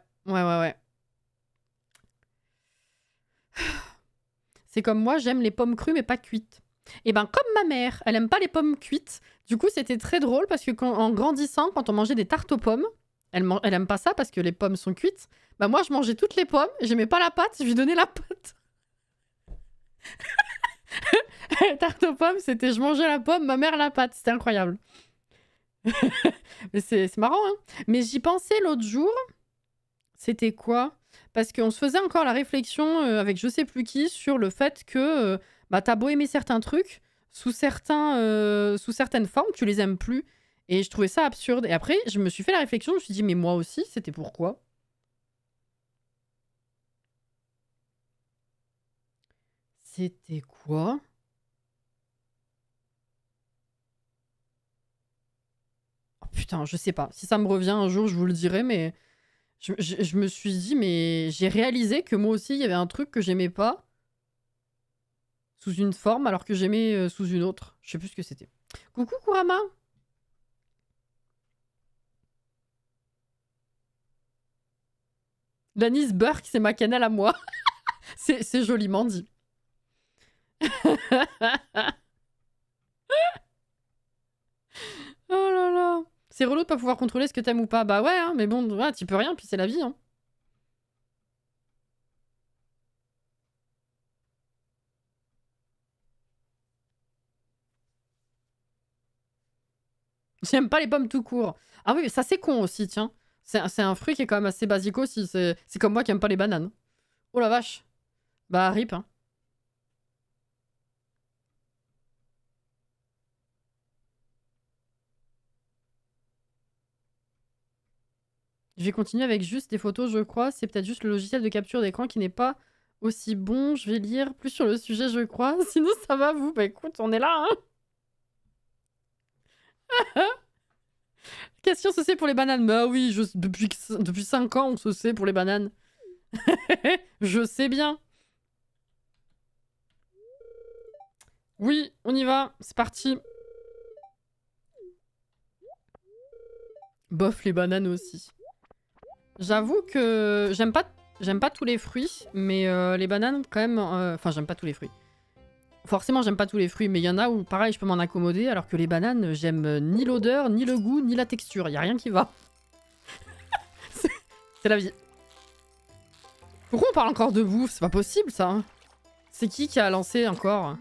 [SPEAKER 1] C'est comme moi, j'aime les pommes crues, mais pas cuites. Et ben, comme ma mère, elle aime pas les pommes cuites. Du coup, c'était très drôle parce que en grandissant, quand on mangeait des tartes aux pommes, elle aime pas ça parce que les pommes sont cuites. Bah moi, je mangeais toutes les pommes, j'aimais pas la pâte, je lui donnais la pâte. Tarte aux pommes, c'était je mangeais la pomme, ma mère la pâte. C'était incroyable. Mais c'est marrant, hein. Mais j'y pensais l'autre jour. C'était quoi? Parce qu'on se faisait encore la réflexion avec je sais plus qui sur le fait que t'as beau aimer certains trucs, sous certaines formes, tu les aimes plus. Et je trouvais ça absurde. Et après, je me suis fait la réflexion, je me suis dit, mais moi aussi, c'était pourquoi? C'était quoi? Oh, putain, je sais pas. Si ça me revient un jour, je vous le dirai, mais je me suis dit, mais j'ai réalisé que moi aussi, il y avait un truc que j'aimais pas sous une forme alors que j'aimais sous une autre. Je sais plus ce que c'était. Coucou Kurama. L'anis Burke, c'est ma cannelle à moi. C'est joliment dit. Oh là là. C'est relou de pas pouvoir contrôler ce que t'aimes ou pas. Bah ouais, hein, mais bon, ouais, t'y peux rien, puis c'est la vie. Hein. J'aime pas les pommes tout court. Ah oui, ça c'est con aussi, tiens. C'est un fruit qui est quand même assez basique aussi. C'est comme moi qui aime pas les bananes. Oh la vache. Bah rip, hein. Je vais continuer avec juste des photos, je crois. C'est peut-être juste le logiciel de capture d'écran qui n'est pas aussi bon. Je vais lire plus sur le sujet, je crois. Sinon, ça va, vous. Bah écoute, on est là, hein. Question, se sait pour les bananes. Bah oui, depuis 5 ans, on se sait pour les bananes. Je sais bien. Oui, on y va. C'est parti. Bof, les bananes aussi. J'avoue que j'aime pas tous les fruits, mais les bananes, quand même... Enfin, j'aime pas tous les fruits. Forcément, j'aime pas tous les fruits, mais il y en a où, pareil, je peux m'en accommoder, alors que les bananes, j'aime ni l'odeur, ni le goût, ni la texture. Y a rien qui va. C'est la vie. Pourquoi on parle encore de bouffe? C'est pas possible, ça. C'est qui a lancé encore?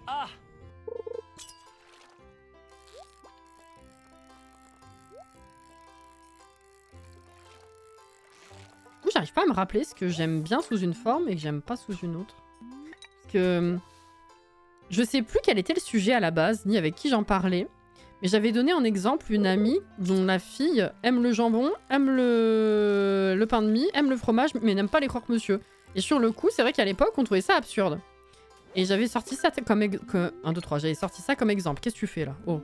[SPEAKER 3] Ah!
[SPEAKER 1] J'arrive pas à me rappeler ce que j'aime bien sous une forme et que j'aime pas sous une autre. Parce que... Je sais plus quel était le sujet à la base, ni avec qui j'en parlais. Mais j'avais donné en exemple une amie dont la fille aime le jambon, aime le pain de mie, aime le fromage, mais n'aime pas les croque-monsieur. Et sur le coup, c'est vrai qu'à l'époque, on trouvait ça absurde. Et j'avais sorti ça comme... 1, 2, 3, j'avais sorti ça comme exemple. Qu'est-ce que tu fais là? Oh.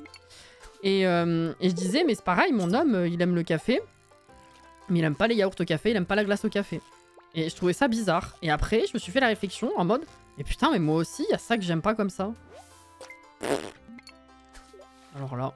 [SPEAKER 1] Et je disais, mais c'est pareil, mon homme, il aime le café. Mais il aime pas les yaourts au café, il aime pas la glace au café. Et je trouvais ça bizarre. Et après, je me suis fait la réflexion en mode... Mais putain, mais moi aussi, il y a ça que j'aime pas comme ça. Alors là...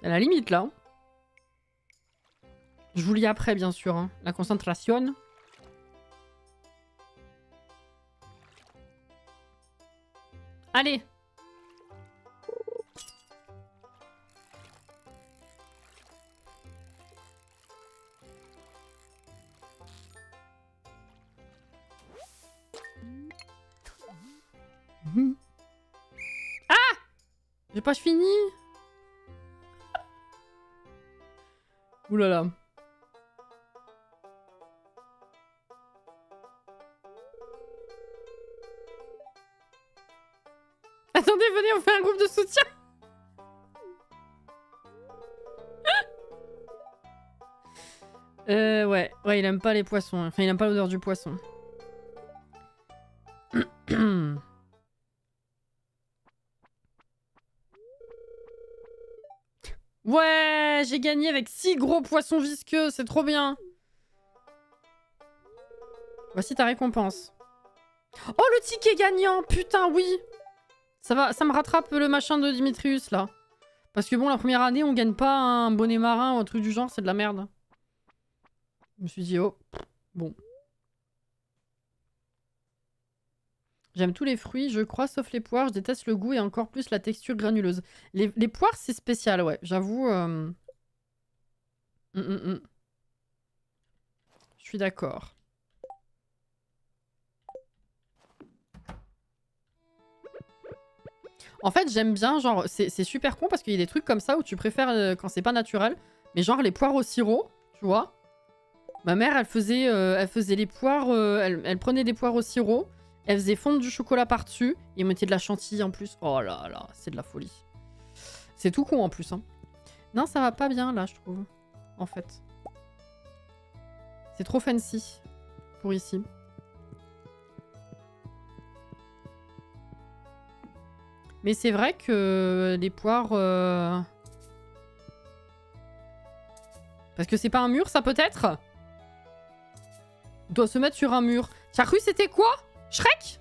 [SPEAKER 1] À la limite, là. Je vous lis après, bien sûr. Hein. La concentration. Allez. Ah! J'ai pas fini. Ouh là là. Attendez, venez, on fait un groupe de soutien. Ouais, il aime pas les poissons. Enfin, il aime pas l'odeur du poisson. Ouais, j'ai gagné avec 6 gros poissons visqueux, c'est trop bien. Voici ta récompense. Oh, le ticket gagnant, putain, oui. Ça me rattrape le machin de Dimitrius, là. Parce que bon, la première année, on gagne pas un bonnet marin ou un truc du genre, c'est de la merde. Je me suis dit, oh, bon. J'aime tous les fruits, je crois, sauf les poires. Je déteste le goût et encore plus la texture granuleuse. Les poires, c'est spécial, ouais. J'avoue... Je suis d'accord. En fait, j'aime bien, genre, c'est super con parce qu'il y a des trucs comme ça où tu préfères quand c'est pas naturel. Mais genre les poires au sirop, tu vois. Ma mère, elle faisait les poires, elle prenait des poires au sirop, elle faisait fondre du chocolat par-dessus et mettait de la chantilly en plus. Oh là là, c'est de la folie. C'est tout con en plus, hein. Non, ça va pas bien là, je trouve. En fait. C'est trop fancy pour ici. Mais c'est vrai que les poires... Parce que c'est pas un mur, ça peut-être? Doit se mettre sur un mur. T'as cru c'était quoi? Shrek?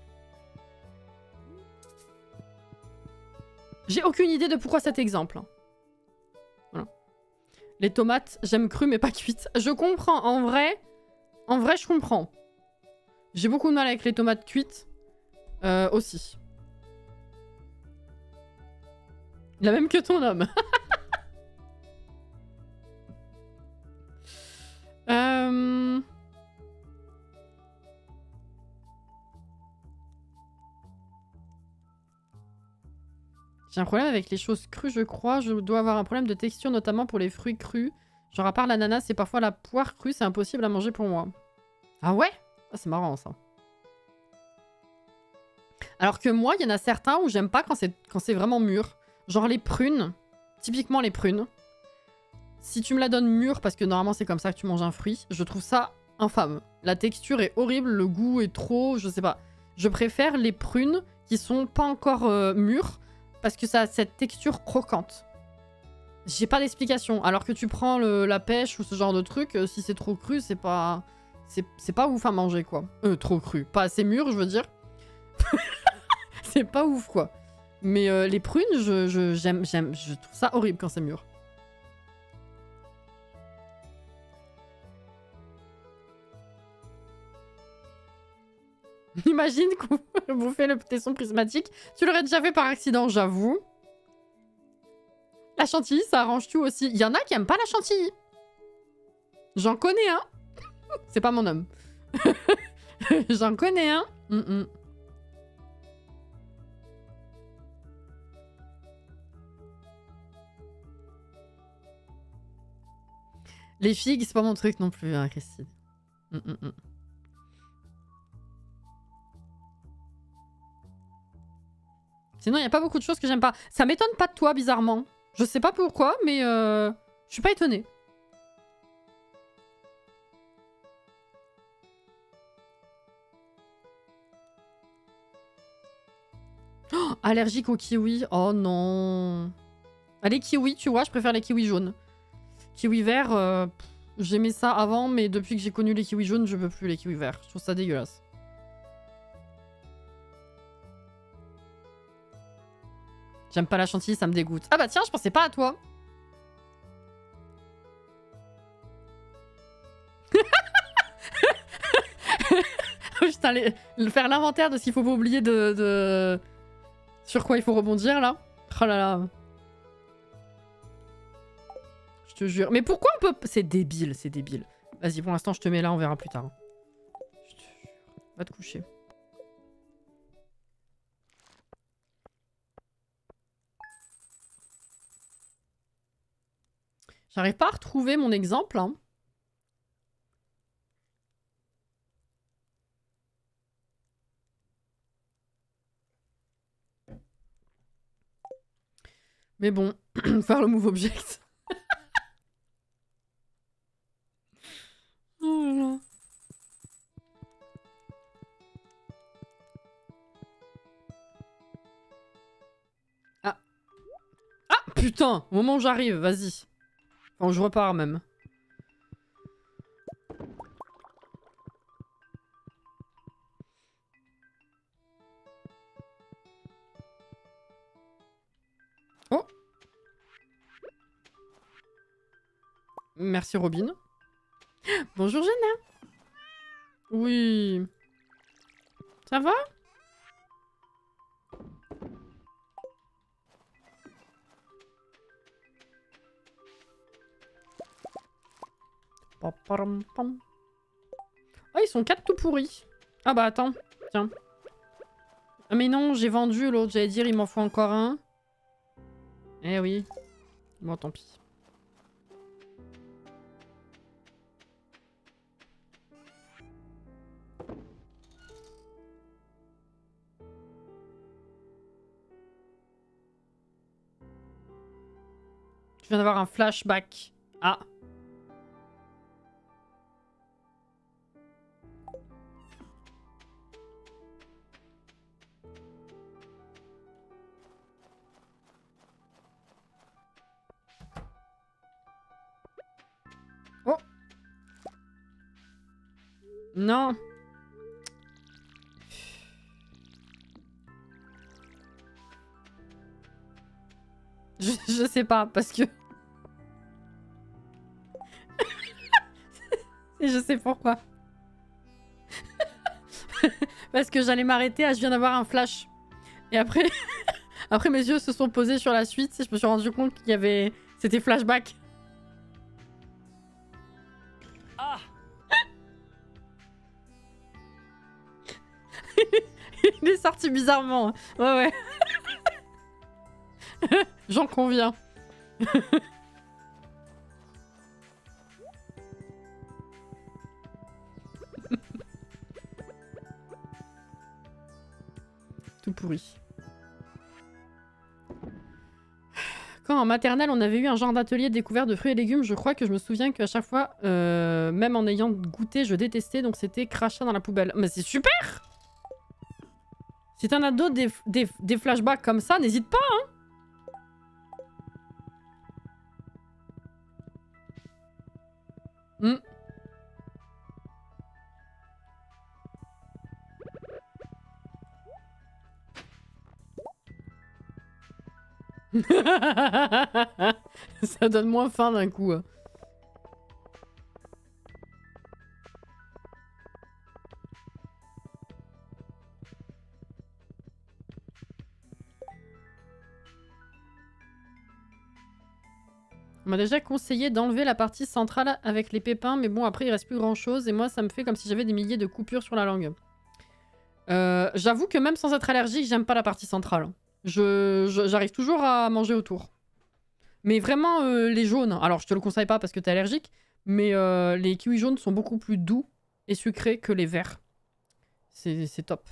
[SPEAKER 1] J'ai aucune idée de pourquoi cet exemple. Voilà. Les tomates, j'aime crues mais pas cuites. Je comprends, en vrai, je comprends. J'ai beaucoup de mal avec les tomates cuites aussi. La même que ton homme. J'ai un problème avec les choses crues, je crois. Je dois avoir un problème de texture, notamment pour les fruits crus. Genre, à part l'ananas et parfois la poire crue, c'est impossible à manger pour moi. Ah ouais? Ah, c'est marrant, ça. Alors que moi, il y en a certains où j'aime pas quand c'est vraiment mûr. Genre les prunes. Typiquement les prunes. Si tu me la donnes mûre, parce que normalement c'est comme ça que tu manges un fruit, je trouve ça infâme. La texture est horrible, le goût est trop... Je sais pas. Je préfère les prunes qui sont pas encore mûres, parce que ça a cette texture croquante. J'ai pas d'explication. Alors que tu prends la pêche ou ce genre de truc, si c'est trop cru, c'est pas... C'est pas ouf à manger, quoi. Trop cru. Pas assez mûr, je veux dire. C'est pas ouf, quoi. Mais les prunes, j'aime. Je trouve ça horrible quand c'est mûr. Imagine qu'on bouffait le tesson prismatique. Tu l'aurais déjà fait par accident, j'avoue. La chantilly, ça arrange tout aussi. Il y en a qui aiment pas la chantilly. J'en connais un. C'est pas mon homme. J'en connais un. Les figues, c'est pas mon truc non plus, hein, Christine. Sinon, il n'y a pas beaucoup de choses que j'aime pas. Ça m'étonne pas de toi, bizarrement. Je sais pas pourquoi, mais je suis pas étonnée. Oh, allergique aux kiwis. Oh non. Ah, les kiwis, tu vois, je préfère les kiwis jaunes. Kiwis verts, j'aimais ça avant, mais depuis que j'ai connu les kiwis jaunes, je peux plus les kiwis verts. Je trouve ça dégueulasse. J'aime pas la chantilly, ça me dégoûte. Ah bah tiens, je pensais pas à toi. Putain, faire l'inventaire de ce qu'il faut pas oublier de... Sur quoi il faut rebondir, là. Oh là là. Je te jure. Mais pourquoi on peut... C'est débile, c'est débile. Vas-y, pour l'instant, je te mets là, on verra plus tard. Je te jure. Va te coucher. J'arrive pas à retrouver mon exemple, hein. Mais bon, faire le move object. Oh là là. Ah. Ah, putain, au moment où j'arrive, vas-y. Enfin, je repars même. Oh. Merci Robin. Bonjour Jenna. Oui. Ça va? Ah, ils sont 4 tout pourris. Ah bah attends, tiens. Ah mais non, j'ai vendu l'autre, j'allais dire il m'en faut encore un. Eh oui. Bon, tant pis. Je viens d'avoir un flashback. Ah. Non. Je sais pas, parce que... Et je sais pourquoi. Parce que j'allais m'arrêter, je viens d'avoir un flash. Et après... après mes yeux se sont posés sur la suite et je me suis rendu compte qu'il y avait... C'était flashback. Ah. Il est sorti bizarrement. Ouais. J'en conviens. Tout pourri. Quand en maternelle on avait eu un genre d'atelier découvert de fruits et légumes, je crois que je me souviens qu'à chaque fois, même en ayant goûté, je détestais, donc c'était crachat dans la poubelle. Mais c'est super! Si t'en as d'autres des flashbacks comme ça, n'hésite pas, hein! Ça donne moins faim d'un coup. On m'a déjà conseillé d'enlever la partie centrale avec les pépins, mais bon, après il reste plus grand chose et moi ça me fait comme si j'avais des milliers de coupures sur la langue. J'avoue que même sans être allergique, j'aime pas la partie centrale. J'arrive toujours à manger autour. Mais vraiment, les jaunes, alors je te le conseille pas parce que t'es allergique, mais les kiwis jaunes sont beaucoup plus doux et sucrés que les verts. C'est top.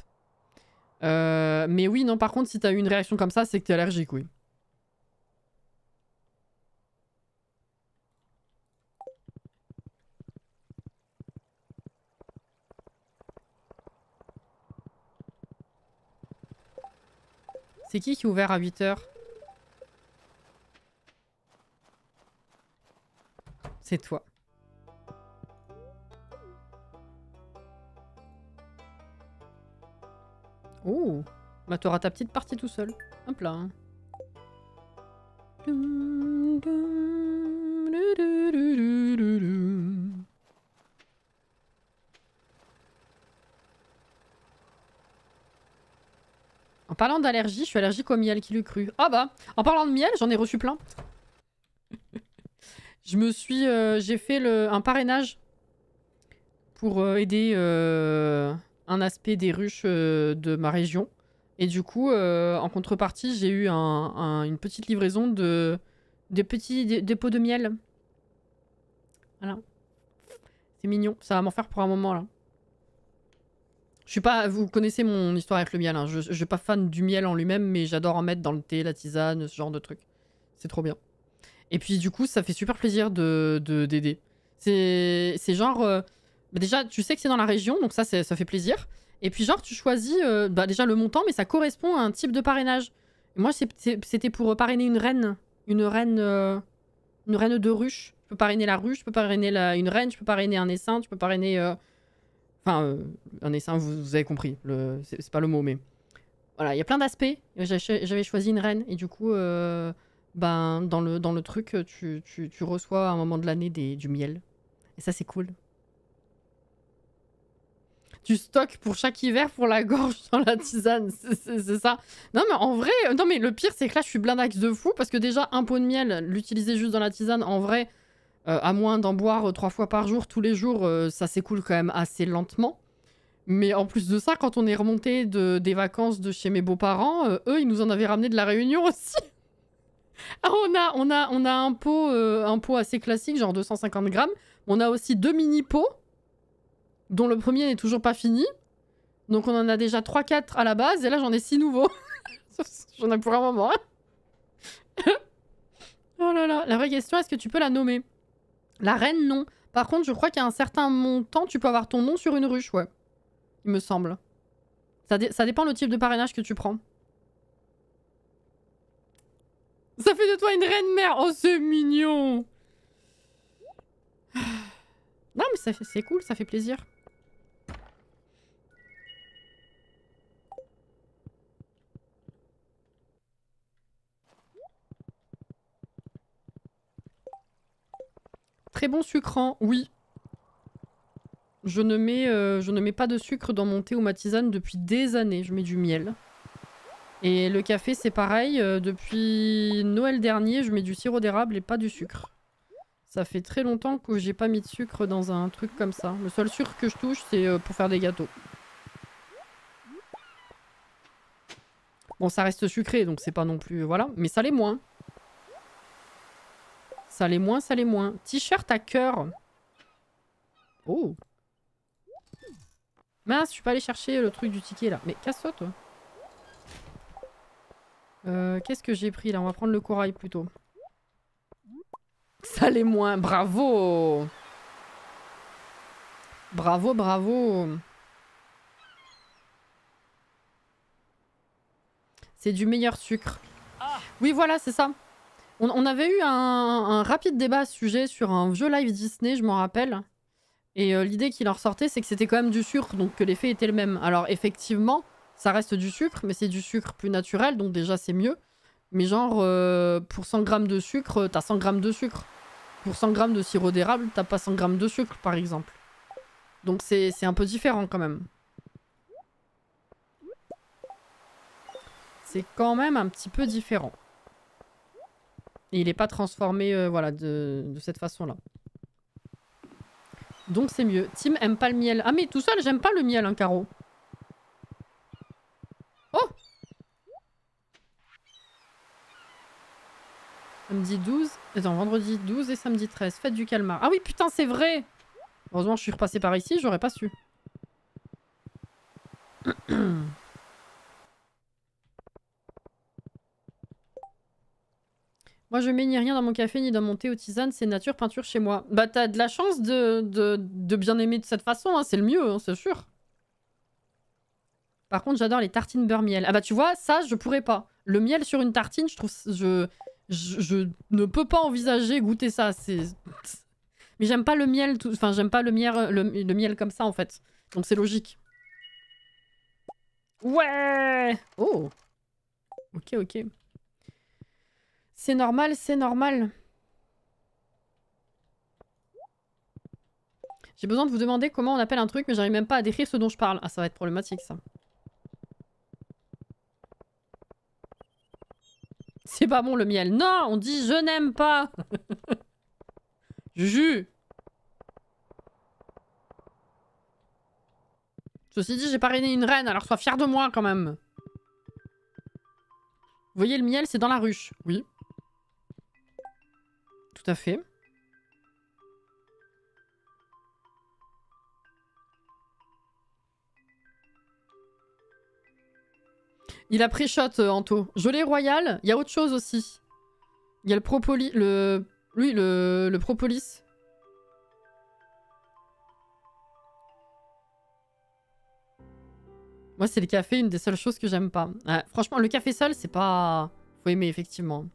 [SPEAKER 1] Mais oui, non, par contre, si t'as eu une réaction comme ça, c'est que t'es allergique, oui. C'est qui est ouvert à 8 h? C'est toi. Oh, bah t'auras ta petite partie tout seul. Hop là. Hein. En parlant d'allergie, je suis allergique au miel qui l'eût cru. Ah bah, en parlant de miel, j'en ai reçu plein. J'ai fait un parrainage pour aider un aspect des ruches de ma région. Et du coup, en contrepartie, j'ai eu une petite livraison de petits dépôts de miel. Voilà. C'est mignon, ça va m'en faire pour un moment là. Je suis pas... Vous connaissez mon histoire avec le miel, hein. Je suis pas fan du miel en lui-même, mais j'adore en mettre dans le thé, la tisane, ce genre de truc. C'est trop bien. Et puis du coup, ça fait super plaisir d'aider. C'est genre... bah déjà, tu sais que c'est dans la région, donc ça fait plaisir. Et puis genre, tu choisis bah déjà le montant, mais ça correspond à un type de parrainage. Et moi, c'était pour parrainer une reine. Une reine de ruche. Je peux parrainer la ruche, je peux parrainer une reine, je peux parrainer un essaim, tu peux parrainer... Enfin, un essaim, vous avez compris. C'est pas le mot, mais... Voilà, il y a plein d'aspects. J'avais choisi une reine, et du coup... ben, dans le truc, tu reçois à un moment de l'année du miel. Et ça, c'est cool. Tu stockes pour chaque hiver pour la gorge dans la tisane. C'est ça. Non, mais en vrai... Non, mais le pire, c'est que là, je suis blindax de fou. Parce que déjà, un pot de miel, l'utiliser juste dans la tisane, en vrai, à moins d'en boire 3 fois par jour, tous les jours, ça s'écoule quand même assez lentement. Mais en plus de ça, quand on est remonté des vacances de chez mes beaux-parents, eux, ils nous en avaient ramené de la Réunion aussi. Alors on a un pot assez classique, genre 250 grammes. On a aussi 2 mini-pots, dont le premier n'est toujours pas fini. Donc on en a déjà 3-4 à la base, et là j'en ai 6 nouveaux. J'en ai pour un moment. Hein. Oh là là, la vraie question, est-ce que tu peux la nommer? La reine, non. Par contre, je crois qu'à un certain montant, tu peux avoir ton nom sur une ruche, ouais. Il me semble. Ça dépend le type de parrainage que tu prends. Ça fait de toi une reine mère. Oh, c'est mignon. Non, mais c'est cool, ça fait plaisir. très bon sucrant, oui. Je ne mets pas de sucre dans mon thé ou ma tisane depuis des années. Je mets du miel. Et le café, c'est pareil. Depuis Noël dernier, je mets du sirop d'érable et pas du sucre. Ça fait très longtemps que j'ai pas mis de sucre dans un truc comme ça. Le seul sucre que je touche, c'est pour faire des gâteaux. Bon, ça reste sucré, donc c'est pas non plus... Voilà. Mais ça l'est moins. Ça l'est moins, ça l'est moins. T-shirt à cœur. Oh. Mince, je suis pas allé chercher le truc du ticket là. Mais casse-toi toi. Qu'est-ce que j'ai pris là? On va prendre le corail plutôt. Ça l'est moins. Bravo. Bravo, bravo. C'est du meilleur sucre. Oui, voilà, c'est ça. On avait eu un rapide débat à ce sujet sur un vieux live Disney, je m'en rappelle. Et l'idée qu'il en ressortait, c'est que c'était quand même du sucre, donc que l'effet était le même. Alors effectivement, ça reste du sucre, mais c'est du sucre plus naturel, donc déjà c'est mieux. Mais genre, pour 100 grammes de sucre, t'as 100 grammes de sucre. Pour 100 grammes de sirop d'érable, t'as pas 100 grammes de sucre, par exemple. Donc c'est un peu différent quand même. C'est quand même un petit peu différent. Et il est pas transformé voilà, de cette façon-là. Donc c'est mieux. Tim aime pas le miel. Ah mais tout seul, j'aime pas le miel, hein, Caro. Oh! Samedi 12. Attends, vendredi 12 et samedi 13. Fête du calmar. Ah oui, putain, c'est vrai! Heureusement, je suis repassée par ici, j'aurais pas su. Moi, je mets ni rien dans mon café, ni dans mon thé ou tisane. C'est nature, peinture chez moi. Bah, t'as de la chance de bien aimer de cette façon, hein. C'est le mieux, hein, c'est sûr. Par contre, j'adore les tartines beurre miel. Ah bah, tu vois, ça, je pourrais pas. Le miel sur une tartine, je trouve... Je ne peux pas envisager goûter ça. Mais j'aime pas le miel... Enfin, j'aime pas le miel comme ça, en fait. Donc, c'est logique. Ouais! Oh! Ok, ok. C'est normal, c'est normal. J'ai besoin de vous demander comment on appelle un truc, mais j'arrive même pas à décrire ce dont je parle. Ah, ça va être problématique, ça. C'est pas bon, le miel. Non, on dit je n'aime pas. Juju. Ceci dit, j'ai parrainé une reine, alors sois fier de moi, quand même. Vous voyez, le miel, c'est dans la ruche. Oui. Tout à fait. Il a pré-shot, Anto. Gelée royale, il y a autre chose aussi. Il y a le propolis... Oui, le propolis. Moi, c'est le café, une des seules choses que j'aime pas. Franchement, le café seul, c'est pas... Faut aimer, effectivement.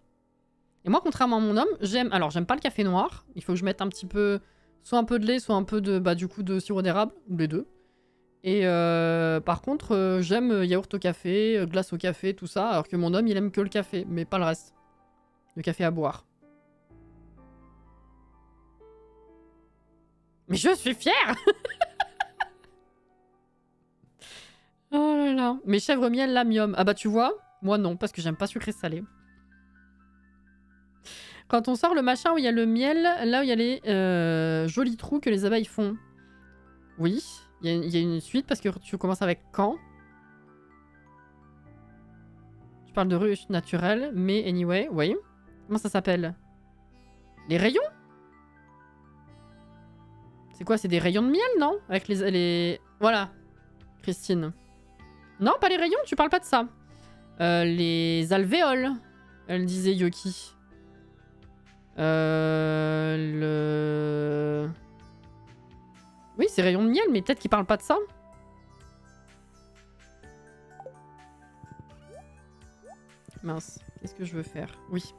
[SPEAKER 1] Et moi, contrairement à mon homme, j'aime... Alors, j'aime pas le café noir. Il faut que je mette un petit peu... Soit un peu de lait, soit un peu de... Bah, du coup, de sirop d'érable. Ou les deux. Et par contre, j'aime yaourt au café, glace au café, tout ça. Alors que mon homme, il aime que le café, mais pas le reste. Le café à boire. Mais je suis fière. Oh là là. Mais chèvre miel, lamium. Ah bah tu vois, moi non, parce que j'aime pas sucré salé. Quand on sort le machin où il y a le miel, là où il y a les jolis trous que les abeilles font. Oui, il y a une suite parce que tu commences avec quand. Je parle de ruche naturelle, mais anyway, oui. Comment ça s'appelle? Les rayons? C'est quoi? C'est des rayons de miel, non? Avec les... Voilà, Christine. Non, pas les rayons, tu parles pas de ça. Les alvéoles, elle disait Yoki. Oui, c'est rayons de miel, mais peut-être qu'il parle pas de ça. Mince, qu'est-ce que je veux faire? Oui.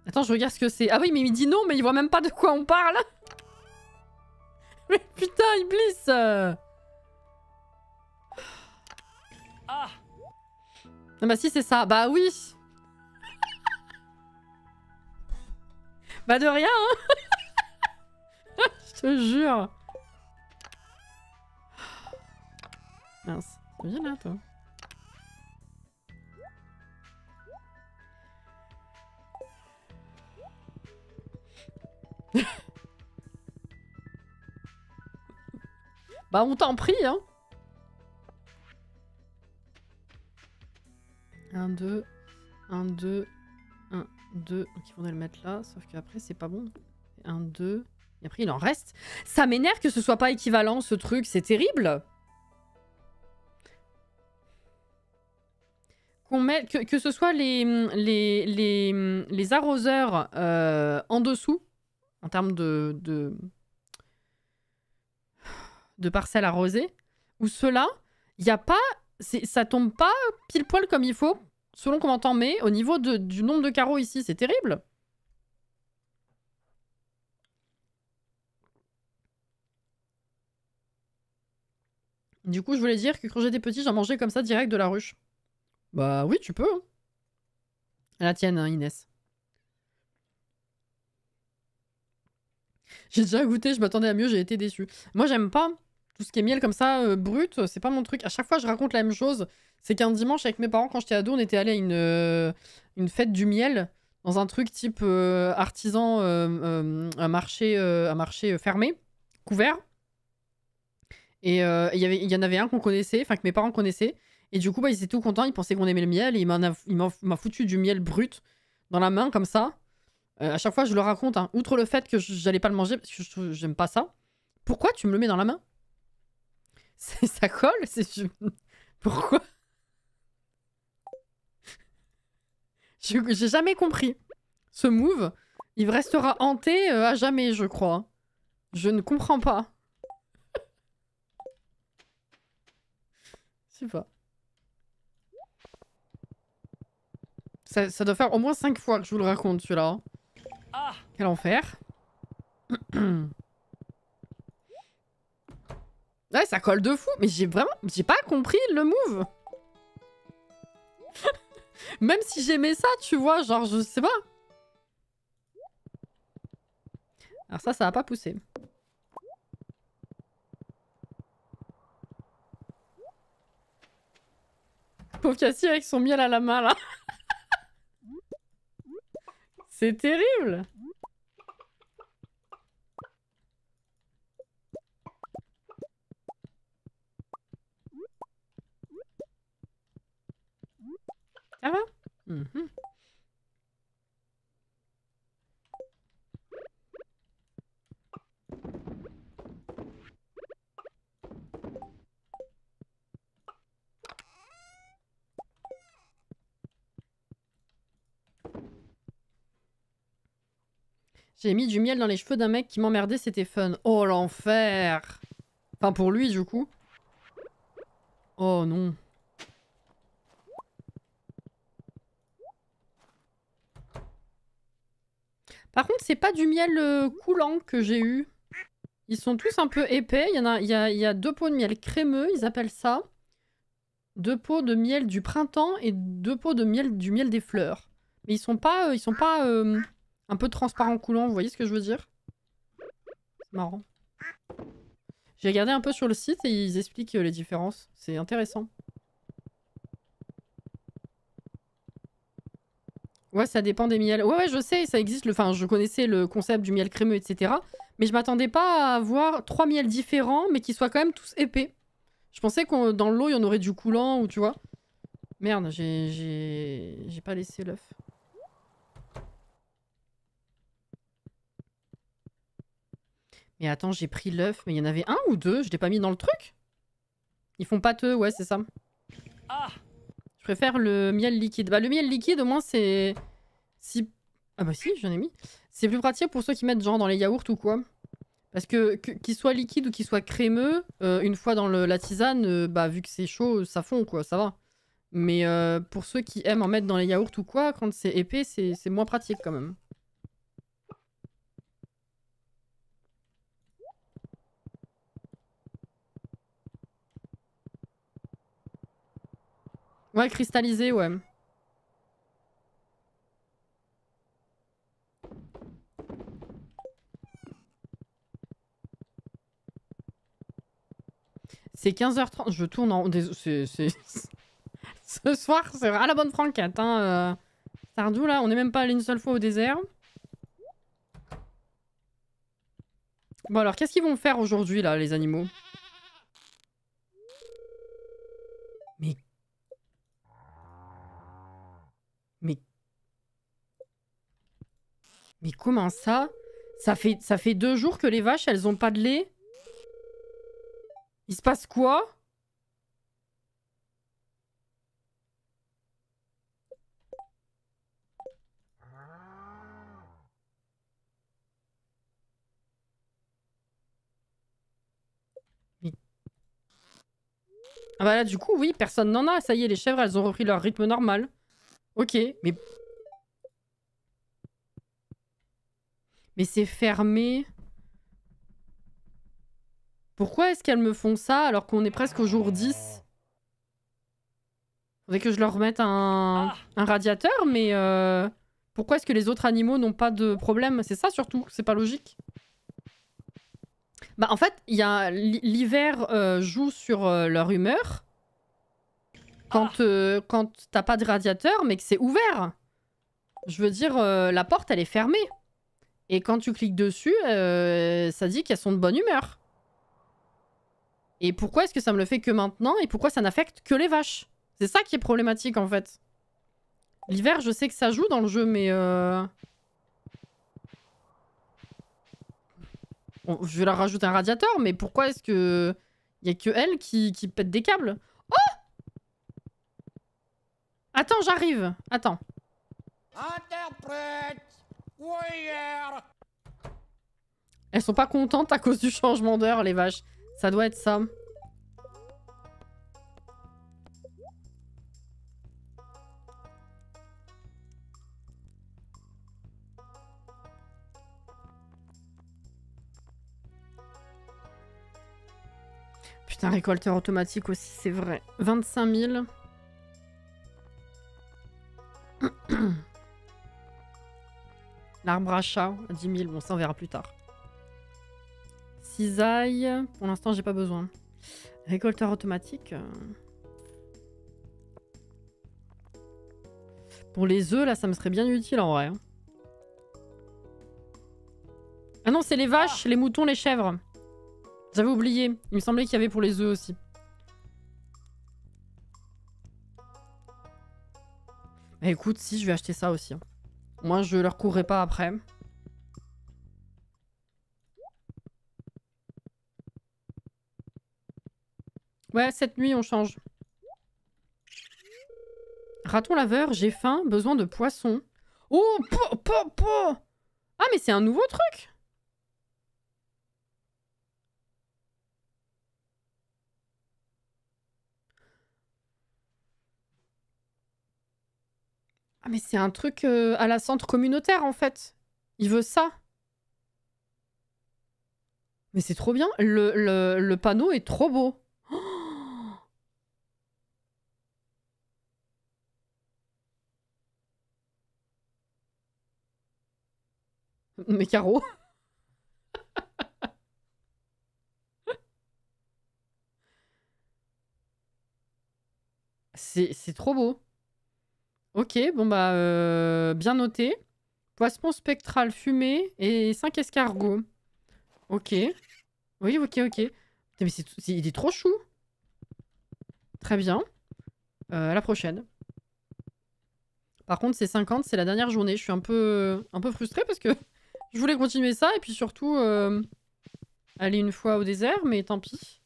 [SPEAKER 1] Attends, je regarde ce que c'est. Ah oui, mais il dit non, mais il voit même pas de quoi on parle. Mais putain, Iblis. Ah bah si, c'est ça. Bah oui. Bah de rien, hein. Je te jure. Mince. Viens là, toi. Bah on t'en prie, hein. 1, 2, 1, 2, 1, 2. Donc il faudrait le mettre là, sauf qu'après c'est pas bon. 1, 2. Et après il en reste. Ça m'énerve que ce soit pas équivalent ce truc, c'est terrible. Qu'on met, que ce soit les arroseurs en dessous, en termes de parcelles arrosées, ou ceux-là, il y a pas, ça tombe pas pile poil comme il faut, selon comment t'en mets, au niveau du nombre de carreaux ici, c'est terrible. Du coup, je voulais dire que quand j'étais petit, j'en mangeais comme ça direct de la ruche. Bah oui, tu peux. Hein. À la tienne, hein, Inès. J'ai déjà goûté, je m'attendais à mieux, j'ai été déçue. Moi, j'aime pas tout ce qui est miel comme ça, brut, c'est pas mon truc. À chaque fois, je raconte la même chose. C'est qu'un dimanche, avec mes parents, quand j'étais ado, on était allé à une fête du miel, dans un truc type artisan, un marché fermé, couvert. Et il y en avait un qu'on connaissait, enfin que mes parents connaissaient. Et du coup, bah, ils étaient tout contents, ils pensaient qu'on aimait le miel. Et il m'a foutu du miel brut dans la main, comme ça. À chaque fois, je le raconte, hein. Outre le fait que j'allais pas le manger, parce que j'aime pas ça. Pourquoi tu me le mets dans la main? Ça colle? Pourquoi? J'ai jamais compris. Ce move, il restera hanté à jamais, je crois. Je ne comprends pas. Je sais pas. Ça doit faire au moins 5 fois que je vous le raconte, celui-là. Ah. Quel enfer. Ouais, ça colle de fou, mais j'ai pas compris le move. Même si j'aimais ça, tu vois, genre, je sais pas. Alors ça va pas pousser. Pauvre Cassie avec son miel à la main, là. C'est terrible. Ça va? J'ai mis du miel dans les cheveux d'un mec qui m'emmerdait, c'était fun. Oh l'enfer. Enfin pour lui du coup. Oh non. Par contre, c'est pas du miel coulant que j'ai eu. Ils sont tous un peu épais. Il y a 2 pots de miel crémeux, ils appellent ça. 2 pots de miel du printemps et 2 pots de miel du miel des fleurs. Mais ils sont pas un peu transparents coulants, vous voyez ce que je veux dire? C'est marrant. J'ai regardé un peu sur le site et ils expliquent les différences. C'est intéressant. Ouais, ça dépend des miels. Ouais, je sais, ça existe. Enfin, je connaissais le concept du miel crémeux, etc. Mais je m'attendais pas à avoir 3 miels différents, mais qui soient quand même tous épais. Je pensais que dans l'eau, il y en aurait du coulant, ou tu vois. Merde, j'ai pas laissé l'œuf. Mais attends, j'ai pris l'œuf, mais il y en avait un ou deux? Je l'ai pas mis dans le truc? Ils font pâteux, ouais, c'est ça. Ah! Je préfère le miel liquide. Bah, le miel liquide, au moins, c'est... Si... Ah bah si, j'en ai mis. C'est plus pratique pour ceux qui mettent genre dans les yaourts ou quoi. Parce que qu'il soit liquide ou qu'il soit crémeux, une fois dans la tisane, bah vu que c'est chaud, ça fond quoi, ça va. Mais pour ceux qui aiment en mettre dans les yaourts ou quoi, quand c'est épais, c'est moins pratique quand même. Ouais, cristallisé, ouais. C'est 15h30. Je tourne en... Ce soir, c'est à la bonne franquette. Hein. Sardou, là, on n'est même pas allé une seule fois au désert. Bon, alors, qu'est-ce qu'ils vont faire aujourd'hui, là, les animaux? Mais... Mais... Mais comment ça? Ça fait 2 jours que les vaches, elles ont pas de lait? Il se passe quoi? Mais... Ah bah là, du coup, oui, personne n'en a. Ça y est, les chèvres, elles ont repris leur rythme normal. Ok, mais... Mais c'est fermé. Pourquoi est-ce qu'elles me font ça alors qu'on est presque au jour 10? Faudrait que je leur remette un radiateur, mais pourquoi est-ce que les autres animaux n'ont pas de problème? C'est ça surtout, c'est pas logique. Bah en fait, il y a l'hiver joue sur leur humeur quand t'as pas de radiateur mais que c'est ouvert. Je veux dire, la porte elle est fermée. Et quand tu cliques dessus, ça dit qu'elles sont de bonne humeur. Et pourquoi est-ce que ça me le fait que maintenant? Et pourquoi ça n'affecte que les vaches? C'est ça qui est problématique en fait. L'hiver, je sais que ça joue dans le jeu, mais... Bon, je vais leur rajouter un radiateur, mais pourquoi est-ce que... Il y a que elle qui pète des câbles? Oh! Attends, j'arrive. Attends.
[SPEAKER 3] Interprète! Warrior!
[SPEAKER 1] Elles sont pas contentes à cause du changement d'heure, les vaches. Ça doit être ça. Putain, récolteur automatique aussi, c'est vrai. 25 000. L'arbre à chat à 10 000. Bon, ça, on verra plus tard. Cisaille. Pour l'instant, j'ai pas besoin. Récolteur automatique. Pour les œufs, là, ça me serait bien utile en vrai. Ah non, c'est les vaches, les moutons, les chèvres. J'avais oublié. Il me semblait qu'il y avait pour les œufs aussi. Bah, écoute, si, je vais acheter ça aussi. Moi, je leur courrai pas après. Ouais, cette nuit, on change. Raton laveur, j'ai faim, besoin de poisson. Oh, ah, mais c'est un nouveau truc! Ah, mais c'est un truc à la centre communautaire, en fait. Il veut ça. Mais c'est trop bien. Le panneau est trop beau. Oh, mais Caro. C'est trop beau. Ok, bon bah, bien noté. Poisson spectral fumé et 5 escargots. Ok. Oui, ok, ok. Putain, mais il est trop chou. Très bien. À la prochaine. Par contre, c'est 50, c'est la dernière journée. Je suis un peu frustrée parce que je voulais continuer ça et puis surtout aller une fois au désert, mais tant pis.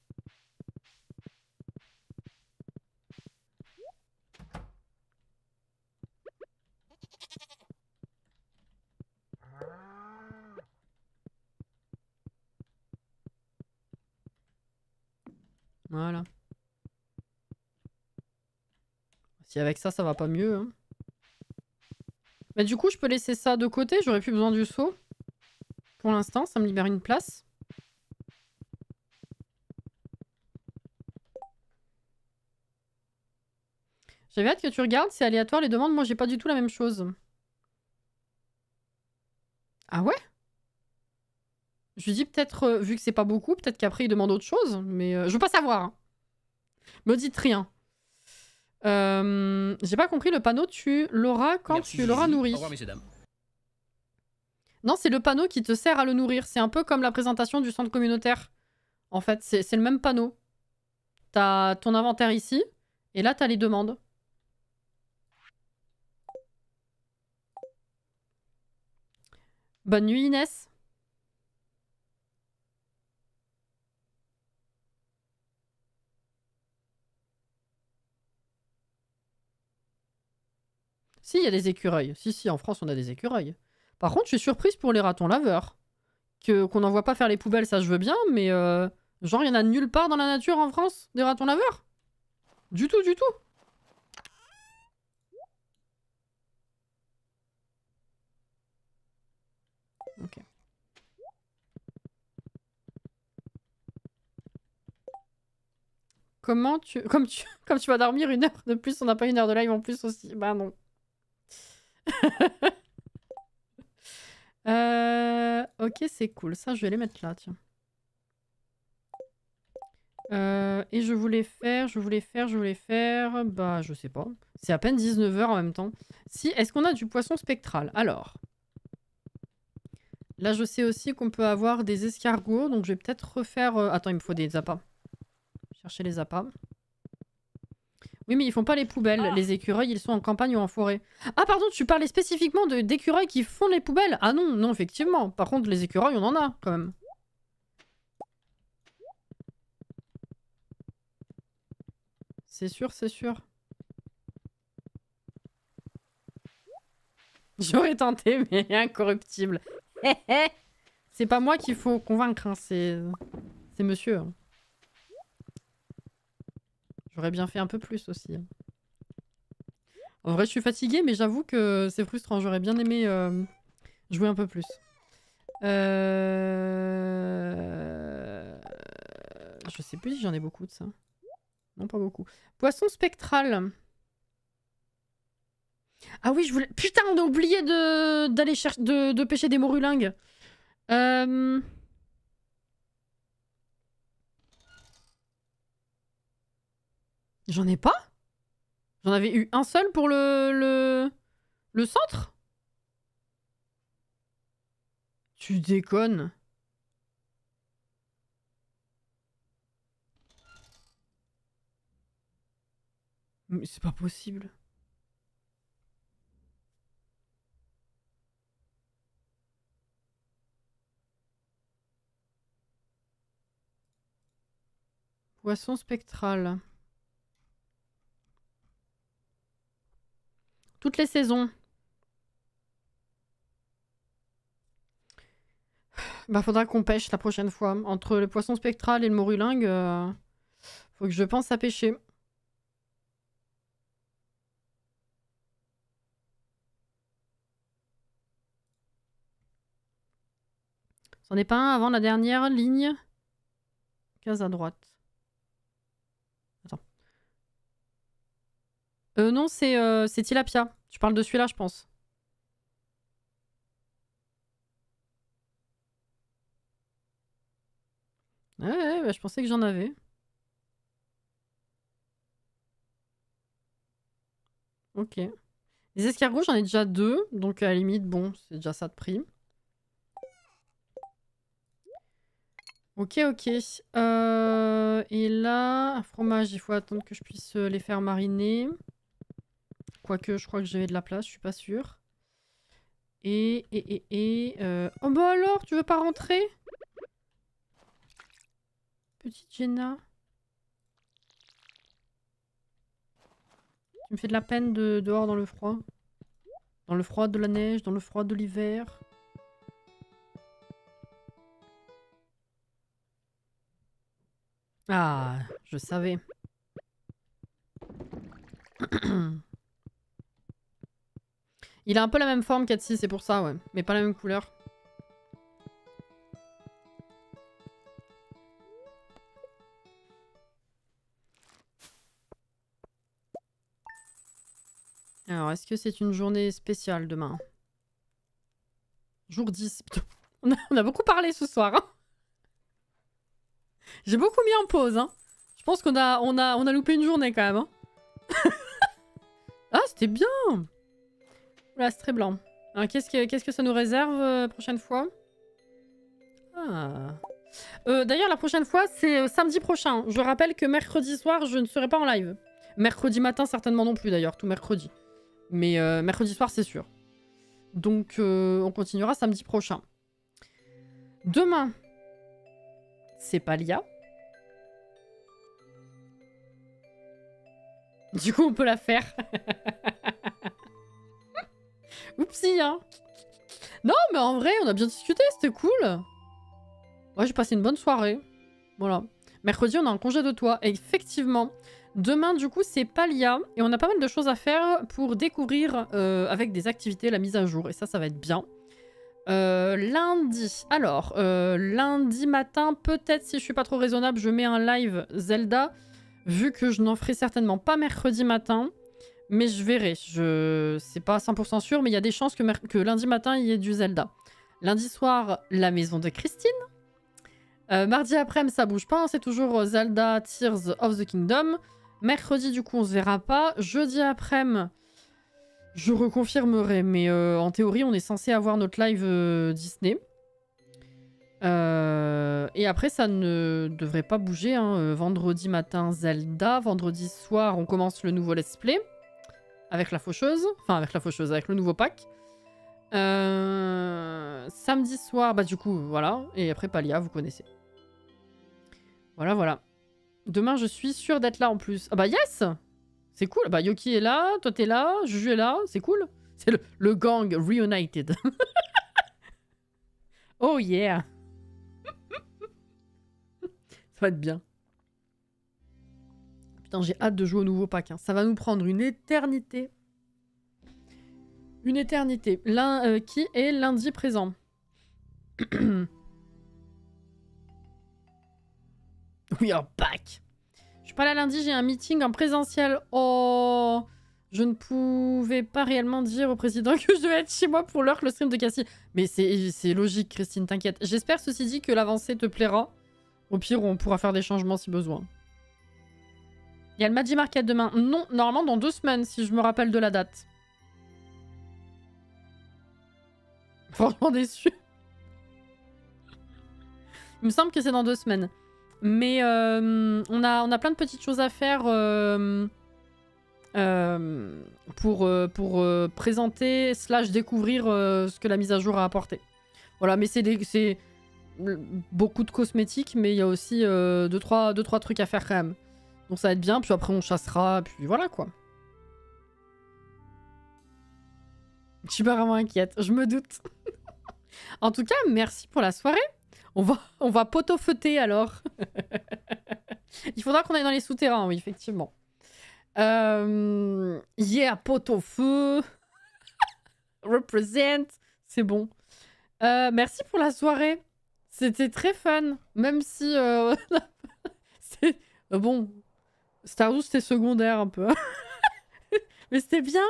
[SPEAKER 1] Voilà. Si avec ça, ça va pas mieux. Hein. Mais du coup, je peux laisser ça de côté. J'aurais plus besoin du seau. Pour l'instant, ça me libère une place. J'avais hâte que tu regardes, c'est aléatoire les demandes, moi j'ai pas du tout la même chose. Ah ouais? Je lui dis peut-être, vu que c'est pas beaucoup, peut-être qu'après il demande autre chose, mais je veux pas savoir. Hein. Me dites rien. J'ai pas compris, le panneau, tu l'auras quand
[SPEAKER 4] Merci,
[SPEAKER 1] tu l'auras
[SPEAKER 4] Zizi.
[SPEAKER 1] nourri.
[SPEAKER 4] Au revoir, messieurs, dames.
[SPEAKER 1] Non, c'est le panneau qui te sert à le nourrir. C'est un peu comme la présentation du centre communautaire. En fait, c'est le même panneau. T'as ton inventaire ici, et là t'as les demandes. Bonne nuit Inès. Si, il y a des écureuils. Si, en France, on a des écureuils. Par contre, je suis surprise pour les ratons laveurs. Qu'on n'envoie pas faire les poubelles, ça je veux bien, mais genre, il y en a nulle part dans la nature en France, des ratons laveurs. Du tout, du tout. Ok. Comment tu... Comme tu vas dormir 1 heure de plus, on n'a pas 1 heure de live en plus aussi. Bah non. Ok, c'est cool. Ça, je vais les mettre là, tiens. Et je voulais faire... Bah, je sais pas. C'est à peine 19 h en même temps. Si, est-ce qu'on a du poisson spectral? Alors... Là, je sais aussi qu'on peut avoir des escargots, donc je vais peut-être refaire... Attends, il me faut des appâts. Chercher les appâts. Oui, mais ils font pas les poubelles. Ah. Les écureuils, ils sont en campagne ou en forêt. Ah, pardon, tu parlais spécifiquement d'écureuils qui font les poubelles? Ah non, non, effectivement. Par contre, les écureuils, on en a, quand même. C'est sûr, c'est sûr. J'aurais tenté, mais incorruptible. C'est pas moi qu'il faut convaincre, hein, c'est monsieur. Hein. J'aurais bien fait un peu plus aussi. En vrai, je suis fatiguée, mais j'avoue que c'est frustrant. J'aurais bien aimé jouer un peu plus. Je sais plus si j'en ai beaucoup de ça. Non, pas beaucoup. Poisson spectral. Ah oui, je voulais... Putain, on a oublié d'aller chercher... de pêcher des morulingues. J'en ai pas? J'en avais eu un seul pour le centre? Tu déconnes. Mais c'est pas possible. Poisson spectral. Toutes les saisons. Bah faudra qu'on pêche la prochaine fois. Entre le poisson spectral et le morulingue, faut que je pense à pêcher. C'en est pas un avant la dernière ligne. Case à droite. Attends. Non, c'est tilapia. Tu parles de celui-là, je pense. Ouais, bah, je pensais que j'en avais. Ok. Les escargots, j'en ai déjà 2. Donc à la limite, bon, c'est déjà ça de prix. Ok, ok. Et là, fromage, il faut attendre que je puisse les faire mariner. Quoique, je crois que j'avais de la place, je suis pas sûre. Oh bah alors, tu veux pas rentrer? Petite Jenna. Tu me fais de la peine dehors dans le froid. Dans le froid de la neige, dans le froid de l'hiver. Ah, je savais. Il a un peu la même forme qu'Atsi, c'est pour ça, ouais. Mais pas la même couleur. Alors, est-ce que c'est une journée spéciale demain? Jour 10. Putain, on a beaucoup parlé ce soir. Hein. J'ai beaucoup mis en pause. Hein. Je pense qu'on a loupé une journée quand même. Hein. Ah, c'était bien. Là, c'est très blanc. Qu'est-ce que ça nous réserve prochaine fois? Ah. D'ailleurs, la prochaine fois, c'est samedi prochain. Je rappelle que mercredi soir, je ne serai pas en live. Mercredi matin, certainement non plus d'ailleurs, tout mercredi. Mais mercredi soir, c'est sûr. Donc, on continuera samedi prochain. Demain, c'est Palia. Du coup, on peut la faire. Oupsie, hein. Non, mais en vrai, on a bien discuté, c'était cool. Ouais, j'ai passé une bonne soirée. Voilà. Mercredi, on a un congé de toit. Et effectivement, demain, du coup, c'est Palia. Et on a pas mal de choses à faire pour découvrir avec des activités la mise à jour. Et ça va être bien. Lundi. Alors, lundi matin, peut-être si je suis pas trop raisonnable, je mets un live Zelda. Vu que je n'en ferai certainement pas mercredi matin. Mais je verrai. C'est pas 100% sûr, mais il y a des chances que lundi matin, il y ait du Zelda. Lundi soir, la maison de Christine. Mardi après-midi, ça bouge pas. Hein, c'est toujours Zelda Tears of the Kingdom. Mercredi, du coup, on se verra pas. Jeudi après-midi, je reconfirmerai. Mais en théorie, on est censé avoir notre live Disney. Et après, ça ne devrait pas bouger. Hein. Vendredi matin, Zelda. Vendredi soir, on commence le nouveau let's play. Avec la faucheuse. Enfin, avec la faucheuse, avec le nouveau pack. Samedi soir, bah du coup, voilà. Et après, Palia, vous connaissez. Voilà, voilà. Demain, je suis sûre d'être là en plus. Ah bah yes! C'est cool. Bah Yoki est là, toi t'es là, Juju est là. C'est cool. C'est le gang reunited. Oh yeah! Ça va être bien. Putain, j'ai hâte de jouer au nouveau pack. Hein. Ça va nous prendre une éternité. Une éternité. Qui est lundi présent? Oui, un pack. Je suis pas là lundi, j'ai un meeting en présentiel. Oh, je ne pouvais pas réellement dire au président que je devais être chez moi pour l'heure que le stream de Cassie. Mais c'est logique, Christine, t'inquiète. J'espère, ceci dit, que l'avancée te plaira. Au pire, on pourra faire des changements si besoin. Il y a le Magi Market demain. Non, normalement dans 2 semaines, si je me rappelle de la date. Franchement déçu. Il me semble que c'est dans 2 semaines. Mais on a plein de petites choses à faire pour présenter / découvrir ce que la mise à jour a apporté. Voilà, mais c'est beaucoup de cosmétiques, mais il y a aussi 2-3 trucs à faire quand même. Donc ça va être bien, puis après on chassera, puis voilà quoi. Je suis pas vraiment inquiète, je me doute. En tout cas, merci pour la soirée. On va poteau-feuter alors. Il faudra qu'on aille dans les souterrains, oui, effectivement. Yeah, poteau-feu. Represent. C'est bon. Merci pour la soirée. C'était très fun. Même si... bon, Stardew, c'était secondaire un peu. Mais c'était bien.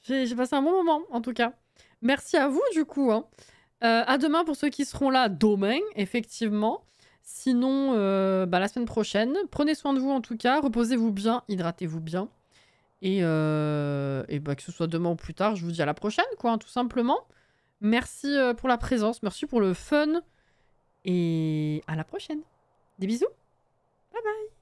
[SPEAKER 1] J'ai passé un bon moment, en tout cas. Merci à vous, du coup. Hein. À demain pour ceux qui seront là demain, effectivement. Sinon, la semaine prochaine. Prenez soin de vous, en tout cas. Reposez-vous bien, hydratez-vous bien. Et que ce soit demain ou plus tard, je vous dis à la prochaine, quoi, hein, tout simplement. Merci pour la présence, merci pour le fun. Et à la prochaine. Des bisous. Bye bye.